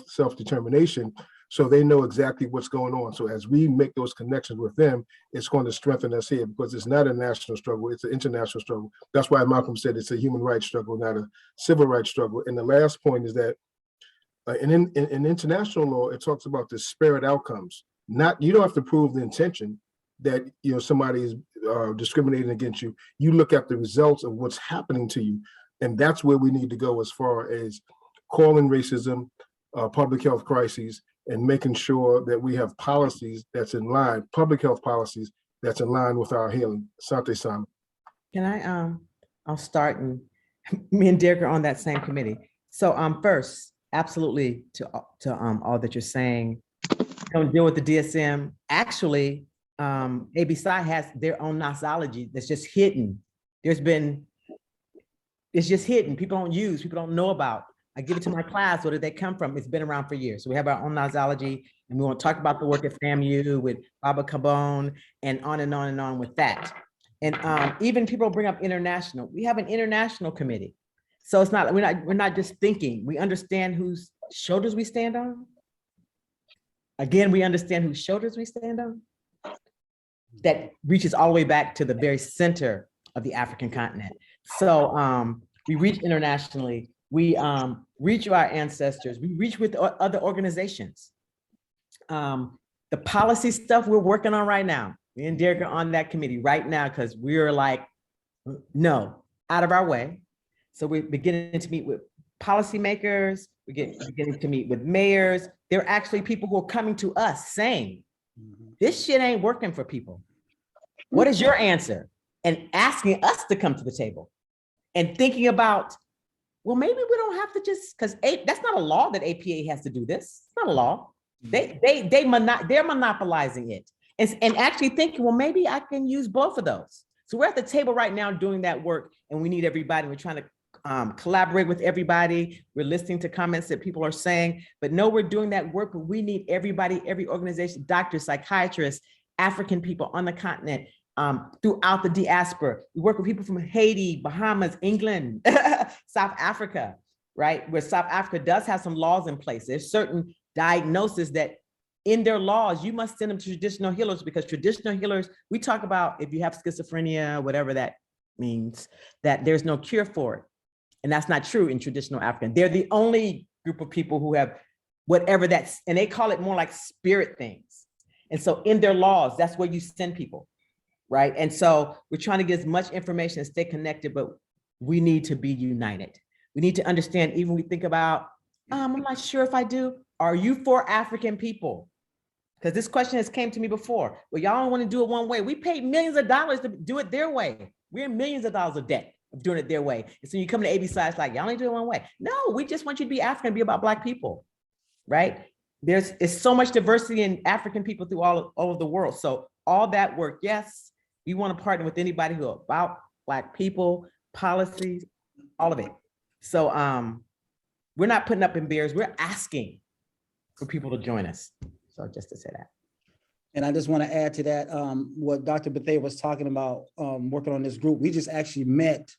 Speaker 6: self-determination, so they know exactly what's going on. So as we make those connections with them, it's going to strengthen us here, because it's not a national struggle, it's an international struggle. That's why Malcolm said it's a human rights struggle, not a civil rights struggle. And the last point is that in international law, it talks about disparate outcomes. You don't have to prove the intention that somebody is discriminating against you. You look at the results of what's happening to you. And that's where we need to go as far as calling racism, public health crises, and making sure that we have policies that's in line, public health policies that's in line with our healing. Sante Sama.
Speaker 1: Can I, I'll start, and me and Derrick are on that same committee. So first, absolutely to all that you're saying, don't deal with the DSM. Actually, ABSI has their own nosology that's just hidden. It's just hidden. People don't use, people don't know about. I give it to my class. Where did they come from? It's been around for years. So we have our own nosology, and we want to talk about the work at FAMU with Baba Cabone and on and on and on with that. And even people bring up international. We have an international committee. So it's not, we're not just thinking, we understand whose shoulders we stand on. Again, we understand whose shoulders we stand on. That reaches all the way back to the very center of the African continent. So we reach internationally, we reach our ancestors, we reach with other organizations. The policy stuff we're working on right now, me and Derrick are on that committee right now because we're like, no, out of our way. So we're beginning to meet with policymakers, we're beginning to meet with mayors. There are actually people who are coming to us saying, this shit ain't working for people. What is your answer? And asking us to come to the table and thinking about, well, maybe we don't have to just, because that's not a law that APA has to do this. It's not a law. They're monopolizing it and actually thinking, well, maybe I can use both of those. So we're at the table right now doing that work, and we need everybody. We're trying to collaborate with everybody. We're listening to comments that people are saying, but no, we're doing that work, but we need everybody, every organization, doctors, psychiatrists, African people on the continent, throughout the diaspora. We work with people from Haiti, Bahamas, England, South Africa, right? Where South Africa does have some laws in place. There's certain diagnosis that in their laws, you must send them to traditional healers, because traditional healers, we talk about if you have schizophrenia, whatever that means, that there's no cure for it. And that's not true in traditional African. They're the only group of people who have whatever that's, and they call it more like spirit things. And so in their laws, that's where you send people, right? And so we're trying to get as much information and stay connected, but we need to be united. We need to understand, even we think about, I'm not sure if I do. Are you for African people? Because this question has came to me before. Well, y'all don't want to do it one way. We paid millions of dollars to do it their way. We're in millions of dollars of debt of doing it their way. And so you come to ABC, it's like, y'all ain't do it one way. No, we just want you to be African, be about Black people, right? It's so much diversity in African people through all over the world. So all that work, yes, we want to partner with anybody who are about Black people, policies, all of it. So we're not putting up in barriers, we're asking for people to join us. So just to say that.
Speaker 4: And I just want to add to that, what Dr. Bethea was talking about, working on this group. We just actually met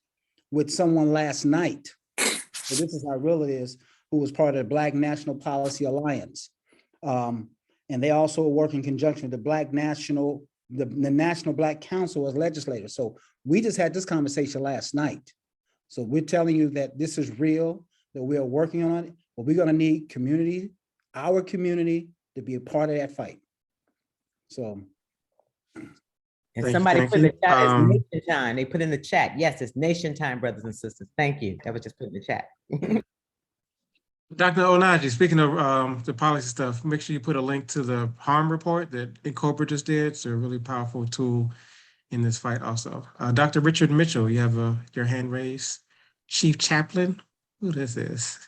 Speaker 4: with someone last night. So this is how real it is, who was part of the Black National Policy Alliance. And they also work in conjunction with the National Black Council as legislators. So we just had this conversation last night. So we're telling you that this is real, that we are working on it, but we're going to need community, our community, to be a part of that fight. So.
Speaker 1: And somebody put in the chat, it's nation time. They put in the chat. Yes, it's nation time, brothers and sisters. Thank you. That was just put in the chat.
Speaker 9: Dr. Onaji, speaking of the policy stuff, make sure you put a link to the harm report that Incorporate just did. It's a really powerful tool in this fight also. Dr. Richard Mitchell, you have your hand raised. Chief Chaplain, who this is?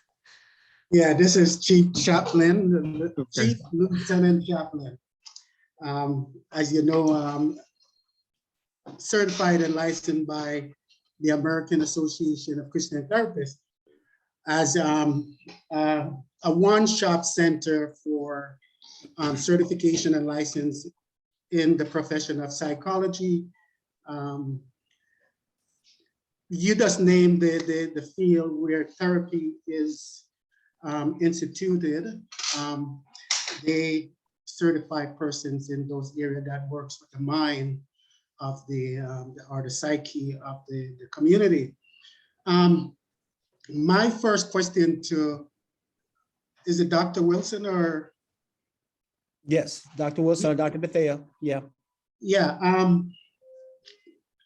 Speaker 13: Yeah, this is Chief Chaplain, Chief Lieutenant Chaplain. As you know, certified and licensed by the American Association of Christian Therapists as a one-stop center for certification and license in the profession of psychology. You just named the field where therapy is instituted. They certify persons in those areas that works with the mind of or the psyche of the community. My first question is it Dr. Wilson or?
Speaker 4: Yes, Dr. Wilson or Dr. Bethea, yeah.
Speaker 13: Yeah,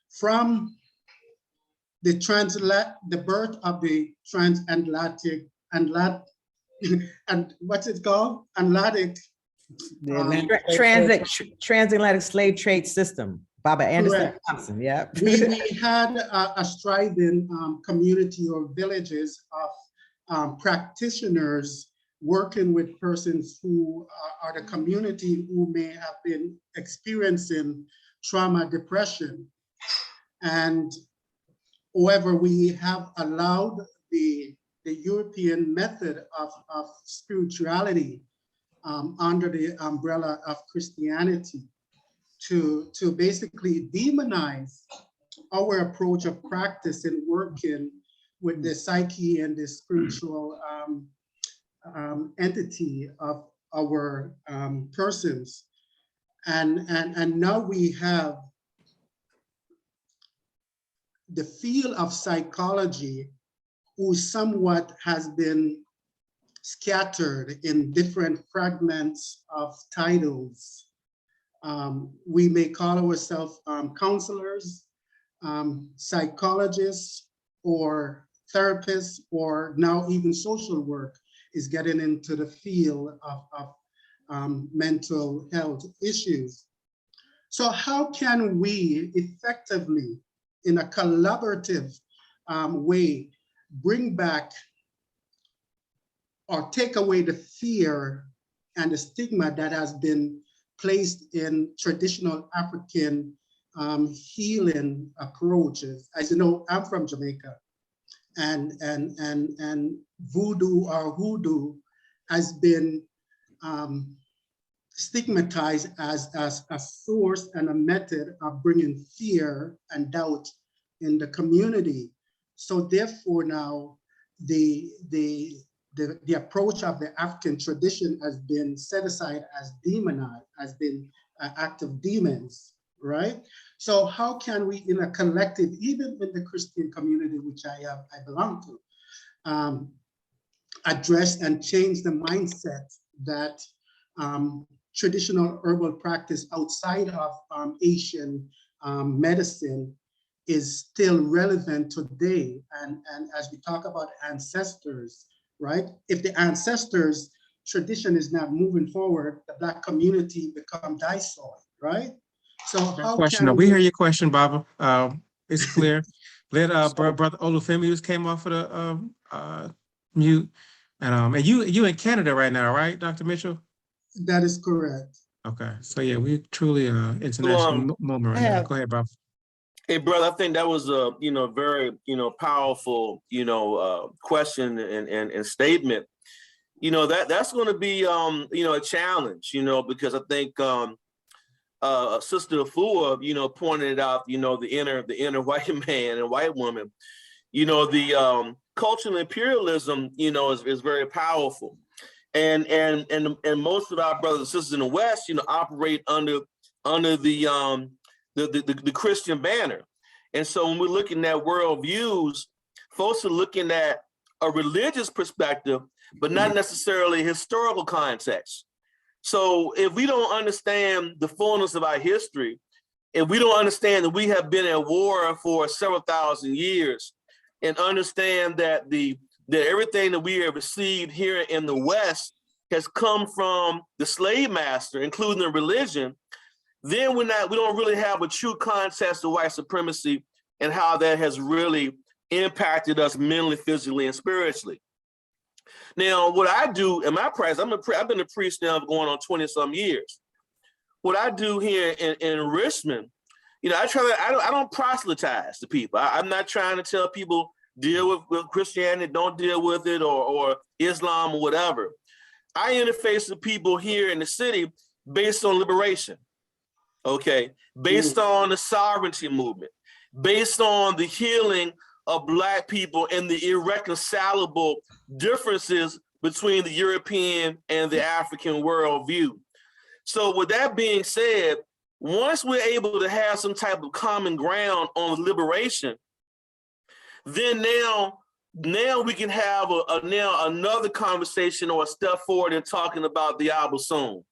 Speaker 13: from the birth of the transatlantic, and what's it called?
Speaker 1: Transatlantic slave trade system. Baba Anderson Thompson, yeah.
Speaker 13: We had a striving community or villages of practitioners working with persons who are the community who may have been experiencing trauma, depression. And however, we have allowed the European method of spirituality under the umbrella of Christianity to basically demonize our approach of practice and working with the psyche and the spiritual entity of our persons. And now we have the field of psychology, who somewhat has been scattered in different fragments of titles. We may call ourselves counselors, psychologists, or therapists, or now even social work is getting into the field of mental health issues. So how can we effectively, in a collaborative way, bring back or take away the fear and the stigma that has been placed in traditional African healing approaches? As you know, I'm from Jamaica, and voodoo or hoodoo has been stigmatized as a source and a method of bringing fear and doubt in the community. So therefore now the approach of the African tradition has been set aside as demonized, has been an act of demons, right? So how can we, in a collective, even in the Christian community, which I belong to, address and change the mindset that traditional herbal practice outside of Asian medicine is still relevant today. And as we talk about ancestors, right? If the ancestors' tradition is not moving forward, the Black community become disoiled, right? So how
Speaker 9: question.
Speaker 13: can
Speaker 9: We hear your question, Baba. It's clear. Let brother Olufemi just came off of the mute, and you in Canada right now, right, Dr. Mitchell?
Speaker 13: That is correct.
Speaker 9: Okay, so yeah, we truly international moment right now. Go ahead, Bob.
Speaker 8: Hey, brother, I think that was a very powerful question and statement. That's going to be a challenge, because I think Sister Afua pointed out the inner white man and white woman. The cultural imperialism is very powerful, and most of our brothers and sisters in the West operate under the Christian banner. And so when we're looking at worldviews, folks are looking at a religious perspective, but not necessarily historical context. So if we don't understand the fullness of our history, if we don't understand that we have been at war for several thousand years, and understand that everything that we have received here in the West has come from the slave master, including the religion, then we don't really have a true context of white supremacy and how that has really impacted us mentally, physically, and spiritually. Now, what I do in my practice, I've been a priest now going on 20-some years. What I do here in Richmond, I don't proselytize to people. I'm not trying to tell people deal with Christianity, don't deal with it, or Islam or whatever. I interface with people here in the city based on liberation. Okay, based on the sovereignty movement, based on the healing of Black people and the irreconcilable differences between the European and the African worldview. So with that being said, once we're able to have some type of common ground on liberation, then now we can have another conversation or a step forward in talking about the Abosum,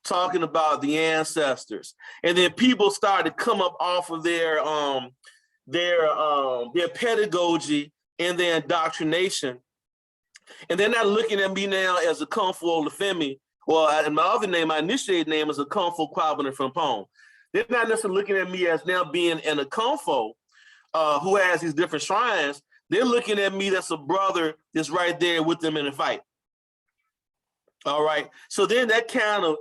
Speaker 8: talking about the ancestors, and then people start to come up off of their pedagogy and their indoctrination, and they're not looking at me now as Okomfo Olufemi, or in my other name, my initiated name is Okomfo Kwabena Frimpong. They're not necessarily looking at me as now being an Okomfo who has these different shrines. They're looking at me as a brother that's right there with them in the fight. All right. So then that kind of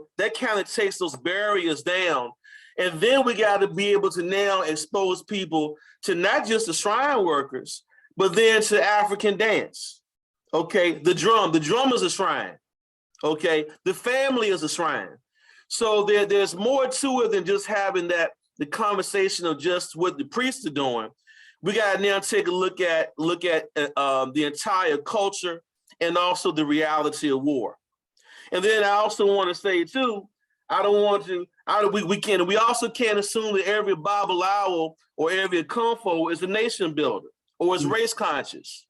Speaker 8: takes those barriers down. And then we got to be able to now expose people to not just the shrine workers, but then to African dance. Okay. The drum is a shrine. Okay. The family is a shrine. So there's more to it than just having the conversation of just what the priests are doing. we got to now take a look at the entire culture and also the reality of war. And then I also want to say too, we also can't assume that every Babalawo or every Okomfo is a nation builder or is race conscious.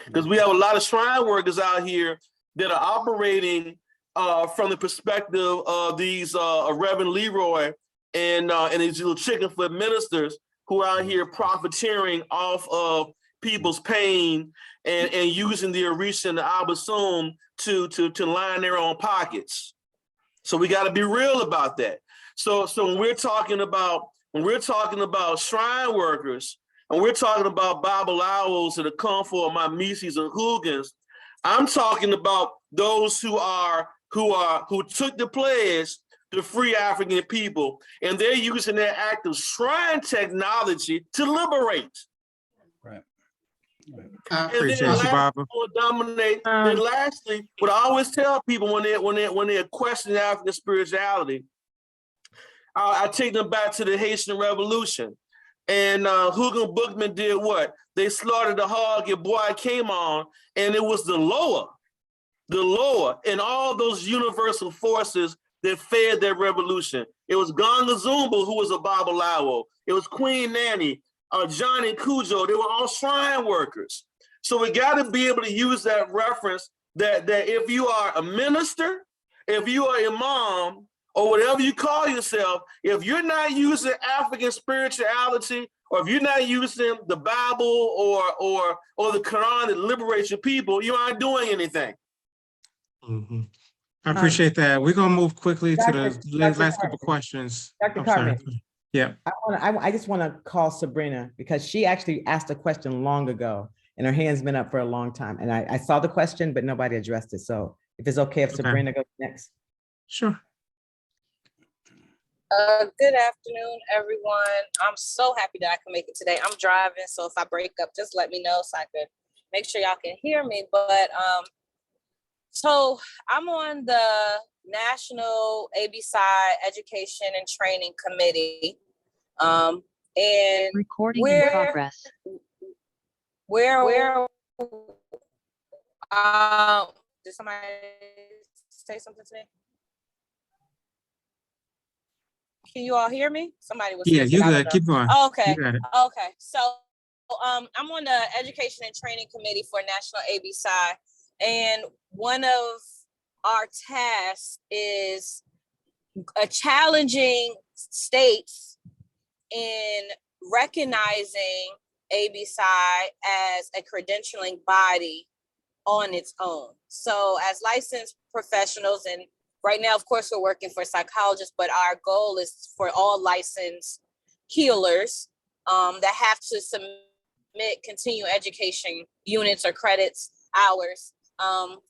Speaker 8: Because we have a lot of shrine workers out here that are operating from the perspective of these Reverend Leroy and these little chicken foot ministers who are out here profiteering off of people's pain and using the Orisha and the Abasum to line their own pockets. So we got to be real about that. So when we're talking about shrine workers, and we're talking about Babalawos and the Okomfo and my Mises and Hoogans, I'm talking about those who took the pledge to free African people, and they're using their active shrine technology to liberate.
Speaker 4: Right.
Speaker 9: Appreciate you, Baba.
Speaker 8: Then lastly, what I always tell people when they're questioning African spirituality, I take them back to the Haitian Revolution. And Hoogan Bookman did what? They slaughtered the hog and boy came on, and it was the lower, and all those universal forces that fed that revolution. It was Gonga Zumba, who was a Babalawo. It was Queen Nanny, Johnny Cujo. They were all shrine workers. So we got to be able to use that reference that if you are a minister, if you are an imam, or whatever you call yourself, if you're not using African spirituality, or if you're not using the Bible or the Quran to liberate your people, you aren't doing anything.
Speaker 9: I appreciate that. We're gonna move quickly to
Speaker 1: Dr.
Speaker 9: the last couple questions.
Speaker 1: Dr.
Speaker 9: I'm sorry.
Speaker 1: Cartman.
Speaker 9: Yeah.
Speaker 1: I just want to call Sabrina because she actually asked a question long ago and her hand's been up for a long time. And I saw the question, but nobody addressed it. So if it's okay if Sabrina goes next.
Speaker 9: Sure.
Speaker 14: Good afternoon, everyone. I'm so happy that I can make it today. I'm driving, so if I break up, just let me know so I can make sure y'all can hear me. But so I'm on the National ABSI Education and Training Committee. And
Speaker 15: recording in progress.
Speaker 14: Did somebody say something to me? Can you all hear me? Somebody was
Speaker 9: Yeah,
Speaker 14: speaking,
Speaker 9: you
Speaker 14: I don't
Speaker 9: good.
Speaker 14: know.
Speaker 9: Keep going.
Speaker 14: Oh, okay.
Speaker 9: You got it.
Speaker 14: Okay. So I'm on the Education and Training Committee for National ABSI. And one of our tasks is challenging states in recognizing ABSI as a credentialing body on its own. So as licensed professionals, and right now, of course, we're working for psychologists, but our goal is for all licensed healers that have to submit continuing education units or credits, hours,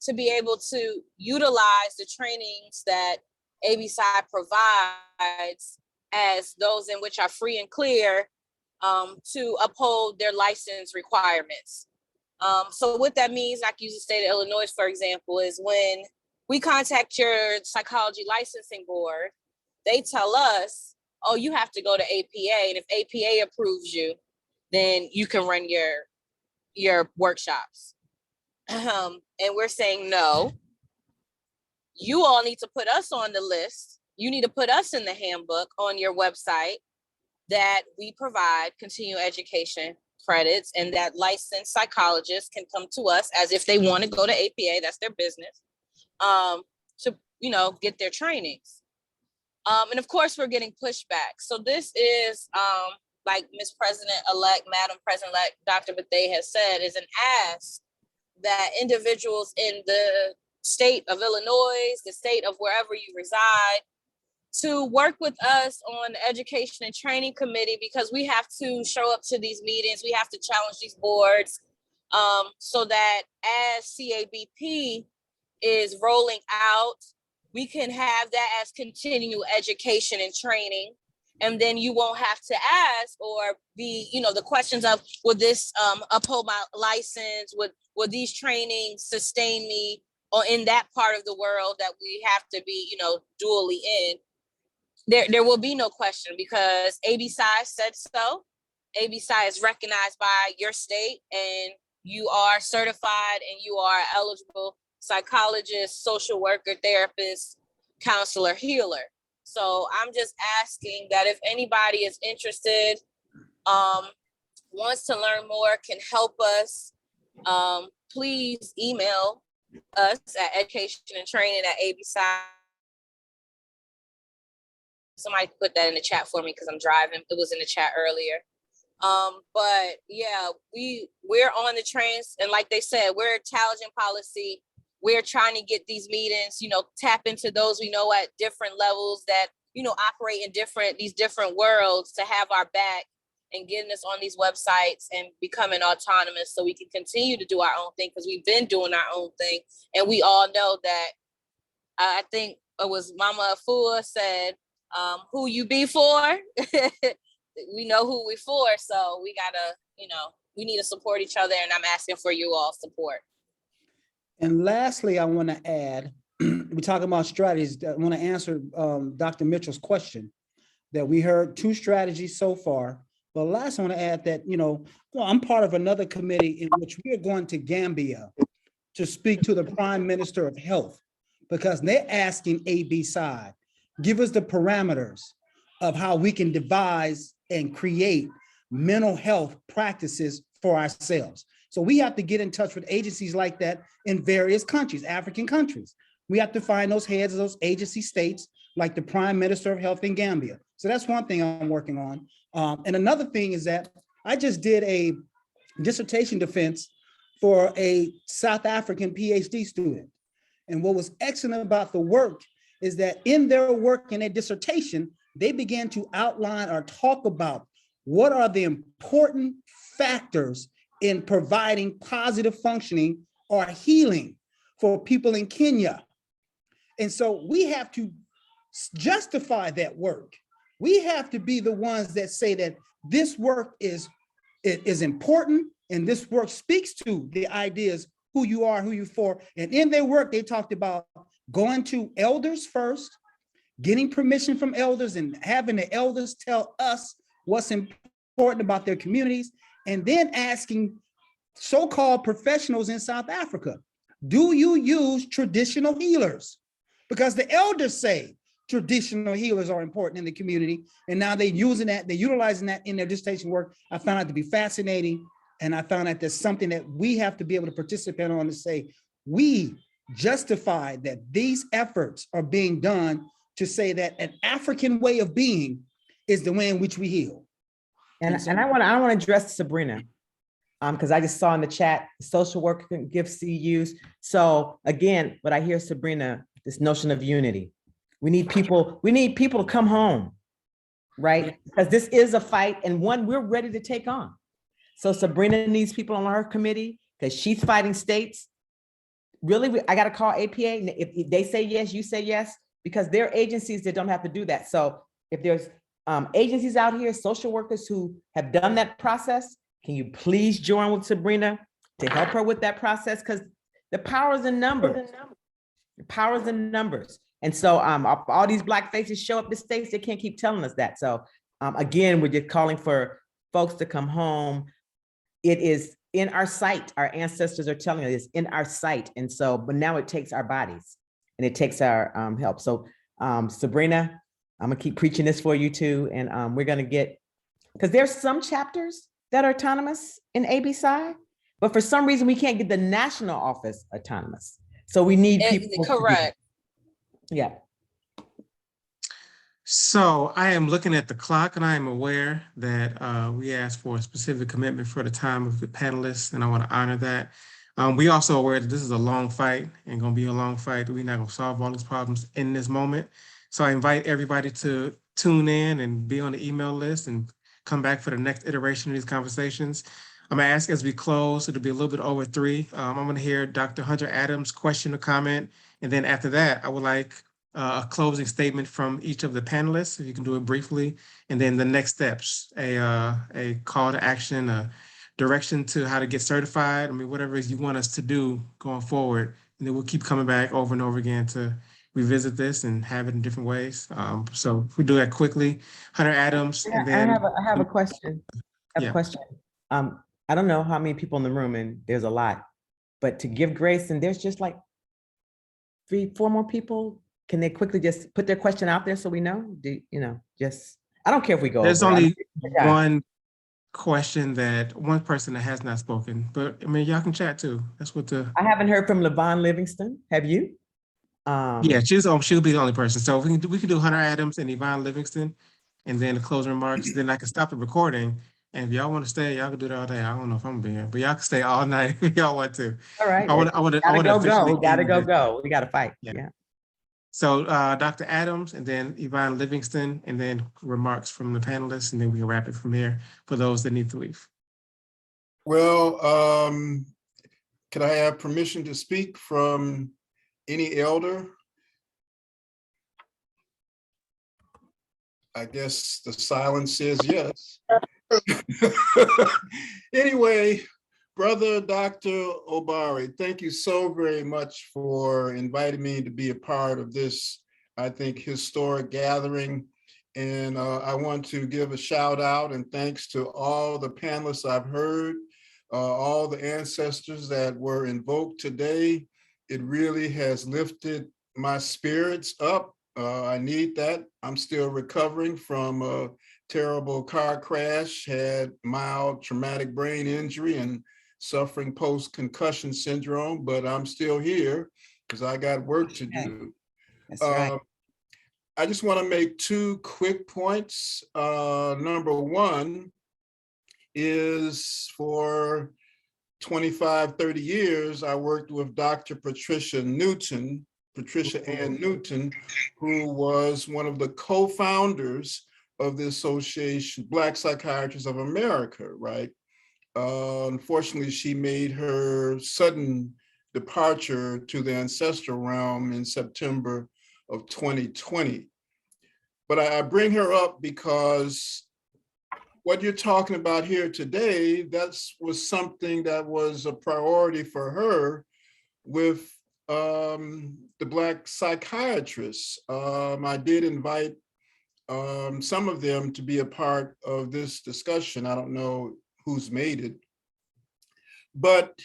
Speaker 14: to be able to utilize the trainings that ABSI provides as those in which are free and clear to uphold their license requirements. So what that means, I can use the state of Illinois, for example, is when we contact your psychology licensing board, they tell us, oh, you have to go to APA. And if APA approves you, then you can run your workshops. And we're saying, no, you all need to put us on the list. You need to put us in the handbook on your website that we provide continuing education credits, and that licensed psychologists can come to us as if they want to go to APA, that's their business, to, get their trainings. And of course, we're getting pushback. So this is, like Ms. President-elect, Madam President-elect, Dr. Bethea has said, is an ask that individuals in the state of Illinois, the state of wherever you reside, to work with us on the Education and Training Committee, because we have to show up to these meetings. We have to challenge these boards so that as CABP is rolling out, we can have that as continual education and training. And then you won't have to ask or be, the questions of, would this uphold my license? Would these trainings sustain me or in that part of the world that we have to be, dually in? There will be no question because ABSI said so. ABSI is recognized by your state and you are certified and you are eligible psychologist, social worker, therapist, counselor, healer. So I'm just asking that if anybody is interested, wants to learn more, can help us, please email us at educationandtraining@absci. Somebody put that in the chat for me because I'm driving. It was in the chat earlier. But yeah, we're on the trains, and like they said, we're intelligent policy. We're trying to get these meetings, tap into those we know at different levels that, operate in these different worlds to have our back and getting us on these websites and becoming autonomous so we can continue to do our own thing, because we've been doing our own thing. And we all know that, I think it was Mama Afua said, who you be for? We know who we for. So we gotta, we need to support each other, and I'm asking for you all support.
Speaker 4: And lastly, I want to add, we're talking about strategies. I want to answer Dr. Mitchell's question that we heard 2 strategies so far. But last, I want to add that, I'm part of another committee in which we are going to Gambia to speak to the Prime Minister of Health, because they're asking ABSI, give us the parameters of how we can devise and create mental health practices for ourselves. So we have to get in touch with agencies like that in various countries, African countries. We have to find those heads of those agency states, like the Prime Minister of Health in Gambia. So that's one thing I'm working on. And another thing is that I just did a dissertation defense for a South African PhD student. And what was excellent about the work is that in their work in their dissertation, they began to outline or talk about what are the important factors in providing positive functioning or healing for people in Kenya. And so we have to justify that work. We have to be the ones that say that this work is important, and this work speaks to the ideas, who you are, who you're for. And in their work, they talked about going to elders first, getting permission from elders and having the elders tell us what's important about their communities, and then asking so-called professionals in South Africa, do you use traditional healers? Because the elders say traditional healers are important in the community, and now they're utilizing that in their dissertation work. I found it to be fascinating, and I found out there's something that we have to be able to participate on to say, we justify that these efforts are being done to say that an African way of being is the way in which we heal.
Speaker 1: And I want to address Sabrina, because I just saw in the chat, social worker can give CUs. So again, what I hear, Sabrina, this notion of unity. We need people to come home, right? Because this is a fight, and one we're ready to take on. So Sabrina needs people on her committee because she's fighting states. Really, I got to call APA. If they say yes, you say yes, because there are agencies that don't have to do that. So if there's agencies out here, social workers who have done that process, can you please join with Sabrina to help her with that process? Because the power is in numbers. The power is in numbers. And so all these Black faces show up to states, they can't keep telling us that. So again, we're just calling for folks to come home. It is in our sight. Our ancestors are telling us it's in our sight. And so, but now it takes our bodies and it takes our help. So Sabrina, I'm gonna keep preaching this for you too. And we're gonna get, because there's some chapters that are autonomous in ABSI, but for some reason we can't get the national office autonomous. So we need people.
Speaker 14: Correct.
Speaker 1: Yeah.
Speaker 9: So I am looking at the clock, and I am aware that we asked for a specific commitment for the time of the panelists, and I want to honor that. We also aware that this is a long fight and going to be a long fight. We're not going to solve all these problems in this moment. So I invite everybody to tune in and be on the email list and come back for the next iteration of these conversations. I'm going to ask as we close, it'll be a little bit over 3. I'm going to hear Dr. Hunter Adams' question or comment. And then after that, I would like a closing statement from each of the panelists, if you can do it briefly. And then the next steps, a call to action, a direction to how to get certified. I mean, whatever it is you want us to do going forward. And then we'll keep coming back over and over again to revisit this and have it in different ways. So if we do that quickly, Hunter Adams, and then
Speaker 1: I have a question. I have
Speaker 9: Yeah.
Speaker 1: a question. I don't know how many people in the room, and there's a lot, but to give grace, and there's just like 3-4 more people. Can they quickly just put their question out there so we know? Just, I don't care if we go
Speaker 9: There's
Speaker 1: over.
Speaker 9: only
Speaker 1: Yeah.
Speaker 9: one question that one person that has not spoken, but I mean, y'all can chat too. That's what the,
Speaker 1: I haven't heard from Levon Livingston. Have you?
Speaker 9: yeah, she'll be the only person. So we can do Hunter Adams and Yvonne Livingston, and then the closing remarks. Then I can stop the recording. And if y'all want to stay, y'all can do that all day. I don't know if I'm gonna be here, but y'all can stay all night if y'all want to.
Speaker 1: All right.
Speaker 9: I want to
Speaker 1: Go. We gotta go. We gotta fight.
Speaker 9: Yeah.
Speaker 1: Yeah.
Speaker 9: So Dr. Adams and then Yvonne Livingston, and then remarks from the panelists, and then we can wrap it from here for those that need to leave.
Speaker 15: Well, can I have permission to speak from any elder? I guess the silence says yes. Anyway, Brother Dr. Obari, thank you so very much for inviting me to be a part of this, I think, historic gathering. And I want to give a shout out and thanks to all the panelists I've heard, all the ancestors that were invoked today. It really has lifted my spirits up. I need that. I'm still recovering from a terrible car crash, had mild traumatic brain injury and suffering post-concussion syndrome, but I'm still here because I got work to do.
Speaker 3: That's right.
Speaker 15: I just want to make 2 quick points. Number 1 is for 25, 30 years, I worked with Dr. Patricia Ann Newton, who was one of the co-founders of the Association, Black Psychiatrists of America, right? Unfortunately, she made her sudden departure to the ancestral realm in September of 2020. But I bring her up because what you're talking about here today, was something that was a priority for her with the Black psychiatrists. I did invite some of them to be a part of this discussion. I don't know who's made it. But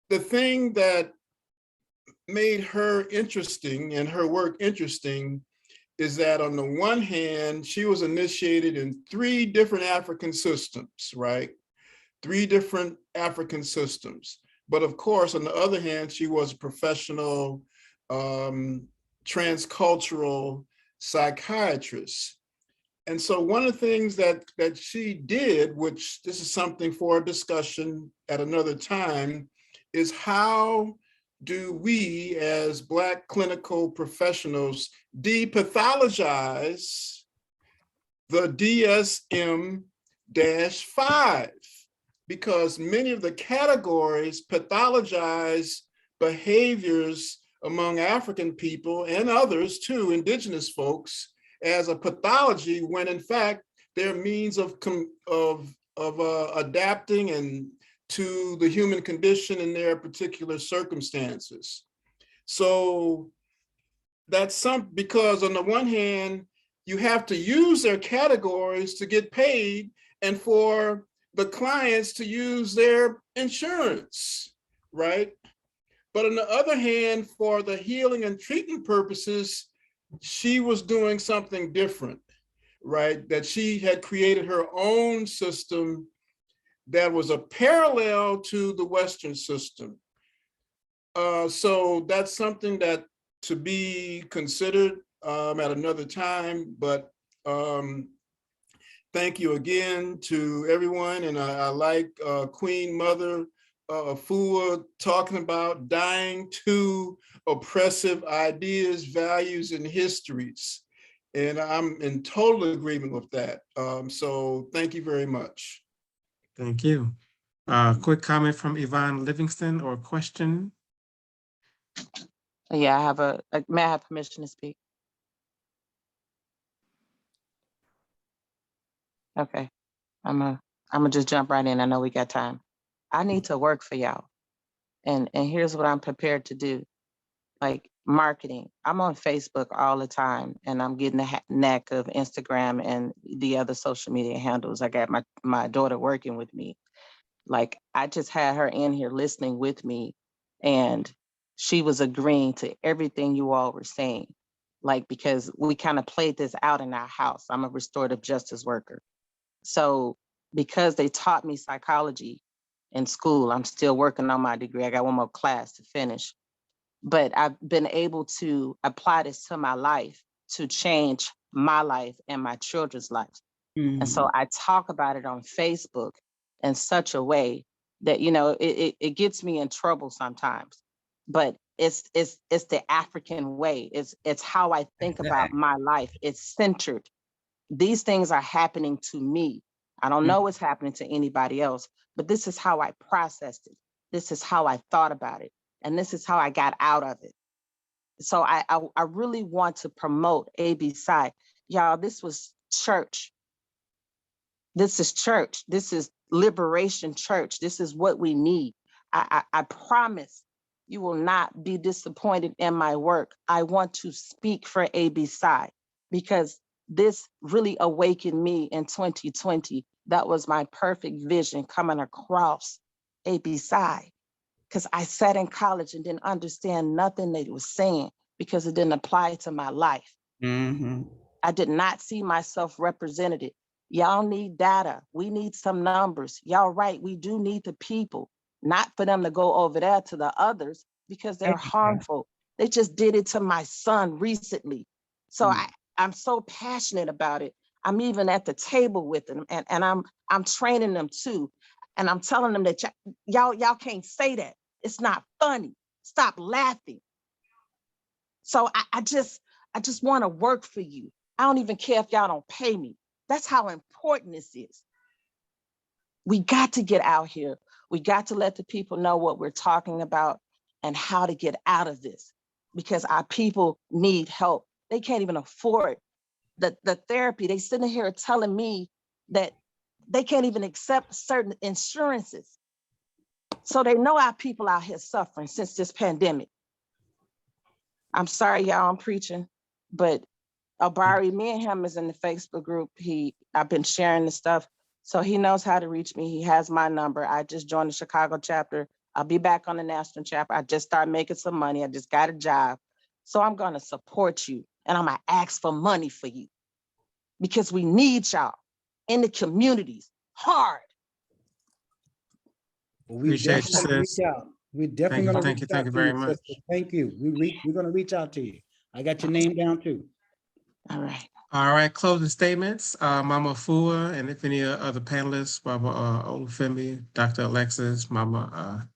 Speaker 15: the thing that made her interesting and her work interesting is that on the one hand, she was initiated in 3 different African systems, right? 3 different African systems. But of course, on the other hand, she was a professional transcultural psychiatrist. And so one of the things that she did, which this is something for a discussion at another time, is how do we as Black clinical professionals depathologize the DSM-5? Because many of the categories pathologize behaviors among African people and others too, indigenous folks, as a pathology, when in fact they're means of adapting and to the human condition in their particular circumstances. So that's because on the one hand, you have to use their categories to get paid and for the clients to use their insurance, right? But on the other hand, for the healing and treatment purposes, she was doing something different, right? That she had created her own system that was a parallel to the Western system. So that's something that to be considered at another time, but thank you again to everyone. And I like Queen Mother Afua talking about dying to oppressive ideas, values, and histories. And I'm in total agreement with that. So thank you very much.
Speaker 9: Thank you. Quick comment from Yvonne Livingston or question?
Speaker 16: Yeah, I have may I have permission to speak? Okay, I'm gonna just jump right in. I know we got time. I need to work for y'all. And here's what I'm prepared to do. Like marketing. I'm on Facebook all the time, and I'm getting the knack of Instagram and the other social media handles. I got my daughter working with me. Like, I just had her in here listening with me, and she was agreeing to everything you all were saying. Like, because we kind of played this out in our house. I'm a restorative justice worker. So because they taught me psychology in school, I'm still working on my degree. I got one more class to finish. But I've been able to apply this to my life to change my life and my children's lives. And so I talk about it on Facebook in such a way that, you know, it gets me in trouble sometimes, but it's the African way. It's how I think about my life. It's centered. These things are happening to me. I don't know what's happening to anybody else, but this is how I processed it. This is how I thought about it. And this is how I got out of it. So I really want to promote AB Psi. Y'all, this was church. This is church. This is liberation church. This is what we need. I promise you will not be disappointed in my work. I want to speak for AB Psi because this really awakened me in 2020. That was my perfect vision coming across AB Psi. Because I sat in college and didn't understand nothing they were saying because it didn't apply to my life. I did not see myself represented. Y'all need data. We need some numbers. Y'all right, we do need the people, not for them to go over there to the others because they're harmful. They just did it to my son recently. So I'm so passionate about it. I'm even at the table with them and I'm training them too. And I'm telling them that y'all can't say that. It's not funny. Stop laughing. So I just want to work for you. I don't even care if y'all don't pay me. That's how important this is. We got to get out here. We got to let the people know what we're talking about and how to get out of this because our people need help. They can't even afford the therapy. They sitting here telling me that they can't even accept certain insurances. So they know our people out here suffering since this pandemic. I'm sorry, y'all, I'm preaching, but Obari, me and him is in the Facebook group. I've been sharing the stuff, so he knows how to reach me. He has my number. I just joined the Chicago chapter. I'll be back on the national chapter. I just started making some money. I just got a job. So I'm gonna support you and I'm gonna ask for money for you because we need y'all in the communities hard.
Speaker 4: We
Speaker 9: Appreciate
Speaker 4: definitely
Speaker 9: you,
Speaker 4: gonna
Speaker 9: sis.
Speaker 4: Reach out. We're definitely
Speaker 9: Thank you,
Speaker 4: gonna
Speaker 9: thank you,
Speaker 4: reach
Speaker 9: thank
Speaker 4: out
Speaker 9: you
Speaker 4: to
Speaker 9: very
Speaker 4: you,
Speaker 9: much.
Speaker 4: sister. Thank you. We're gonna reach out to you. I got your name down too.
Speaker 16: All right.
Speaker 9: All right, closing statements. Mama Fua, and if any other panelists, Mama Olufemi, Dr. Alexis, Mama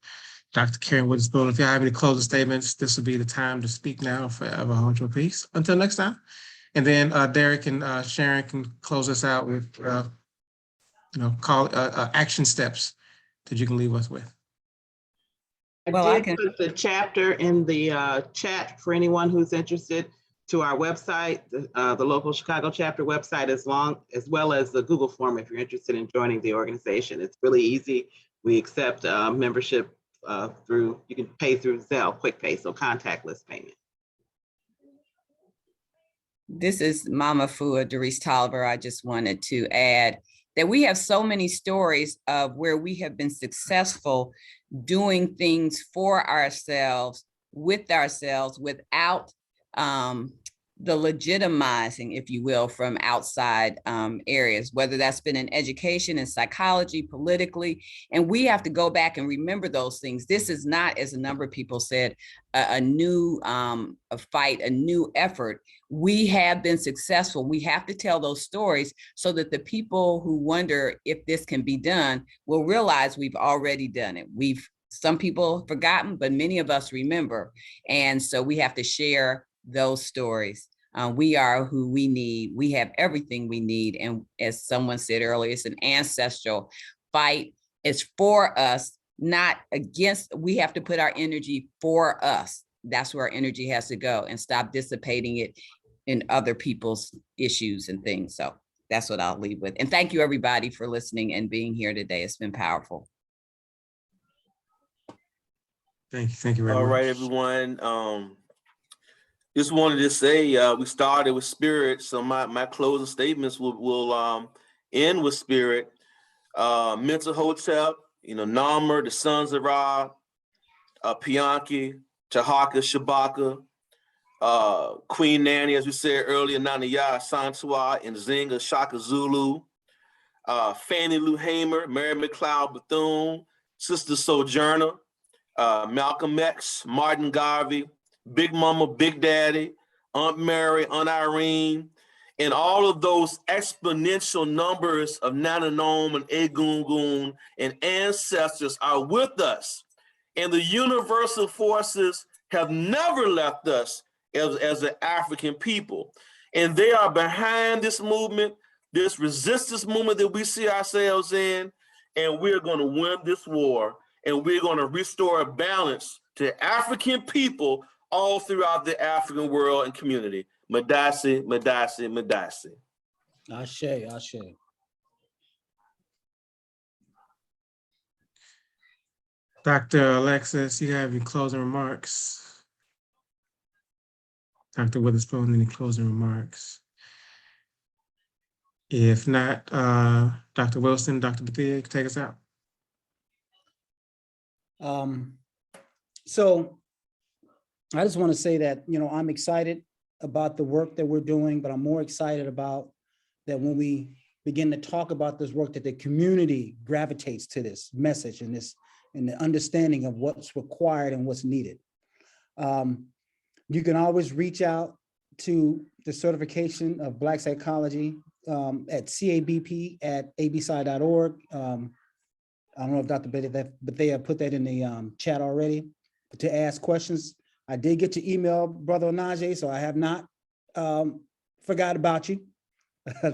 Speaker 9: Dr. Karen Witherspoon, if you have any closing statements, this would be the time to speak now, forever hold your peace. Until next time. And then Derrick and Sharon can close us out with, action steps that you can leave us with.
Speaker 11: I did put the chapter in the chat for anyone who's interested to our website, the local Chicago chapter website, as well as the Google form if you're interested in joining the organization. It's really easy. We accept membership you can pay through Zelle, Quick Pay, so contactless payment.
Speaker 7: This is Mama Fua, Derrise Tolliver. I just wanted to add that we have so many stories of where we have been successful doing things for ourselves, without the legitimizing, if you will, from outside areas, whether that's been in education and psychology, politically, and we have to go back and remember those things. This is not, as a number of people said, a new fight, a new effort. We have been successful. We have to tell those stories so that the people who wonder if this can be done will realize we've already done it. Some people forgotten, but many of us remember. And so we have to share those stories. We are who we need. We have everything we need. And as someone said earlier, it's an ancestral fight. It's for us, not against. We have to put our energy for us. That's where our energy has to go and stop dissipating it in other people's issues and things. So that's what I'll leave with. And thank you everybody for listening and being here today. It's been powerful.
Speaker 9: Thank you very much.
Speaker 8: All right, everyone. Just wanted to say we started with spirit, so my closing statements will end with spirit. Mental Hotep, Namur, the Sons of Ra, Pianki, Tahaka, Shabaka, Queen Nanny, as we said earlier, Nanaya, Santua, and Zinga, Shaka Zulu, Fannie Lou Hamer, Mary McLeod Bethune, Sister Sojourner, Malcolm X, Martin Garvey, Big Mama, Big Daddy, Aunt Mary, Aunt Irene, and all of those exponential numbers of Nananom and Egungun and ancestors are with us. And the universal forces have never left us as an African people. And they are behind this movement, this resistance movement that we see ourselves in, and we're going to win this war, and we're going to restore a balance to African people all throughout the African world and community. Madasi, Madasi, Madasi.
Speaker 4: Ashe, Ashe.
Speaker 9: Dr. Alexis, you have your closing remarks. Dr. Witherspoon, any closing remarks? If not, Dr. Wilson, Dr. Bethea, you can take us out.
Speaker 4: So I just want to say that, I'm excited about the work that we're doing, but I'm more excited about that when we begin to talk about this work, that the community gravitates to this message and the understanding of what's required and what's needed. You can always reach out to the certification of Black psychology at cabp@absci.org. I don't know if Dr. Bethea put that in the chat already, but to ask questions. I did get your email, Brother Onaje, so I have not forgot about you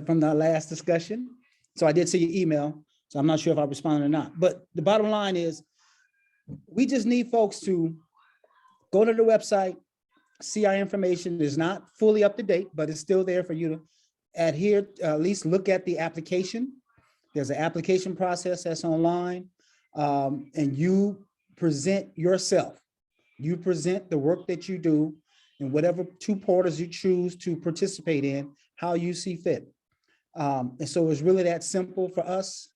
Speaker 4: from the last discussion. So I did see your email, so I'm not sure if I responded or not. But the bottom line is, we just need folks to go to the website, see our information. It's not fully up to date, but it's still there for you to adhere, at least look at the application. There's an application process that's online, and you present yourself. You present the work that you do in whatever two portals you choose to participate in, how you see fit. And so it's really that simple for us.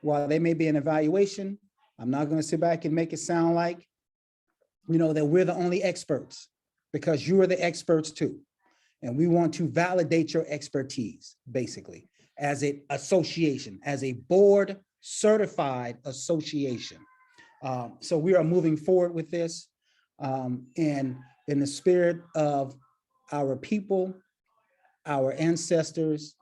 Speaker 4: While they may be an evaluation, I'm not going to sit back and make it sound like, that we're the only experts, because you are the experts too. And we want to validate your expertise, basically, as an association, as a board certified association. So we are moving forward with this. And in the spirit of our people, our ancestors,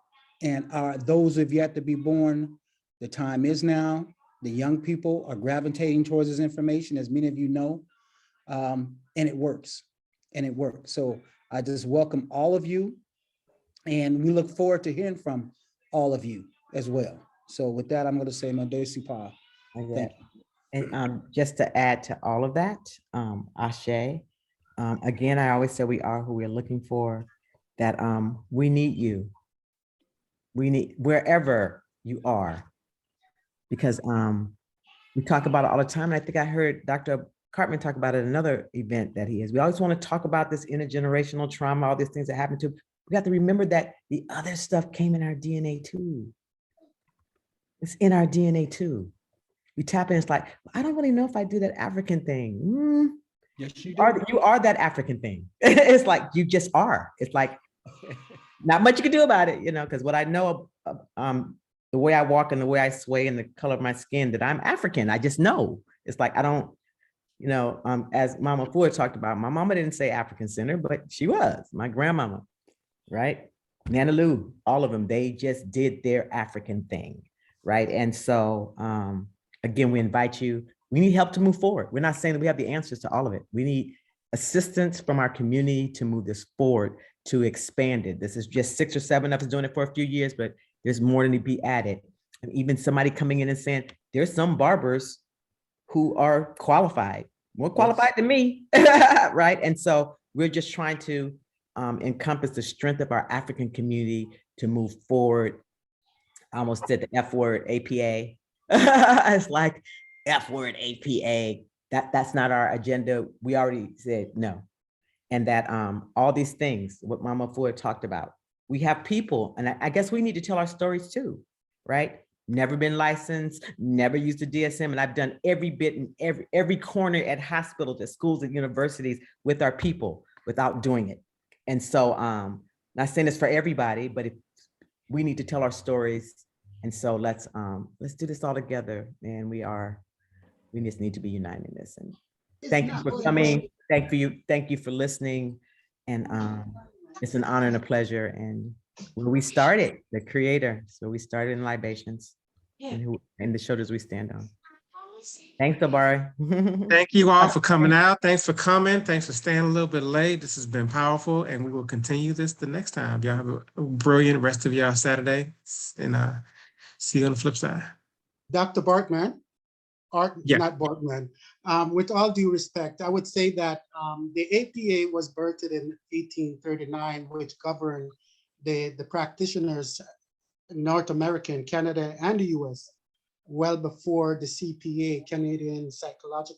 Speaker 4: and those who have yet to be born, the time is now. The young people are gravitating towards this information, as many of you know, and it works, So I just welcome all of you, and we look forward to hearing from all of you as well. So with that, I'm going to say Madesi Pa. Thank you.
Speaker 1: And just to add to all of that, Ashe, again, I always say we are who we're looking for, that we need you. We need wherever you are, because we talk about it all the time. And I think I heard Dr. Cartman talk about it at another event that he is. We always want to talk about this intergenerational trauma, all these things that happen to. We have to remember that the other stuff came in our DNA too. It's in our DNA too. We tap in, it's like, I don't really know if I do that African thing.
Speaker 4: Yes, you do.
Speaker 1: You are that African thing. It's like, you just are. It's like, not much you can do about it, because what I know, the way I walk and the way I sway and the color of my skin, that I'm African. I just know. It's like, I don't, as Mama Ford talked about, my mama didn't say African center, but she was, my grandmama, right? Nana Lou, all of them, they just did their African thing, right? And so, again, we invite you. We need help to move forward. We're not saying that we have the answers to all of it. We need assistance from our community to move this forward, to expand it. This is just 6 or 7 of us doing it for a few years, but there's more to be added. And even somebody coming in and saying, there's some barbers who are qualified, more qualified than me, right? And so we're just trying to encompass the strength of our African community to move forward. I almost said the F word, APA. It's like F word, APA. That's not our agenda. We already said no. and that all these things, what Mama Ford talked about, we have people, and I guess we need to tell our stories too, right? Never been licensed, never used a DSM, and I've done every bit in every corner at hospitals, at schools, at universities with our people without doing it. And so, not saying this for everybody, but if we need to tell our stories, and so let's do this all together. And we just need to be united in this. And thank you for coming. Thank you for listening. And it's an honor and a pleasure. And where we started, the creator. So we started in libations, and the shoulders we stand on. Thanks, Obari.
Speaker 9: Thank you all for coming out. Thanks for coming. Thanks for staying a little bit late. This has been powerful, and we will continue this the next time. Y'all have a brilliant rest of y'all Saturday, and see you on the flip side.
Speaker 13: Dr. Bartman,
Speaker 9: Yeah.
Speaker 13: not Bartman. With all due respect, I would say that the APA was birthed in 1839, which governed the practitioners in North America, Canada, and the US, well before the CPA, Canadian Psychological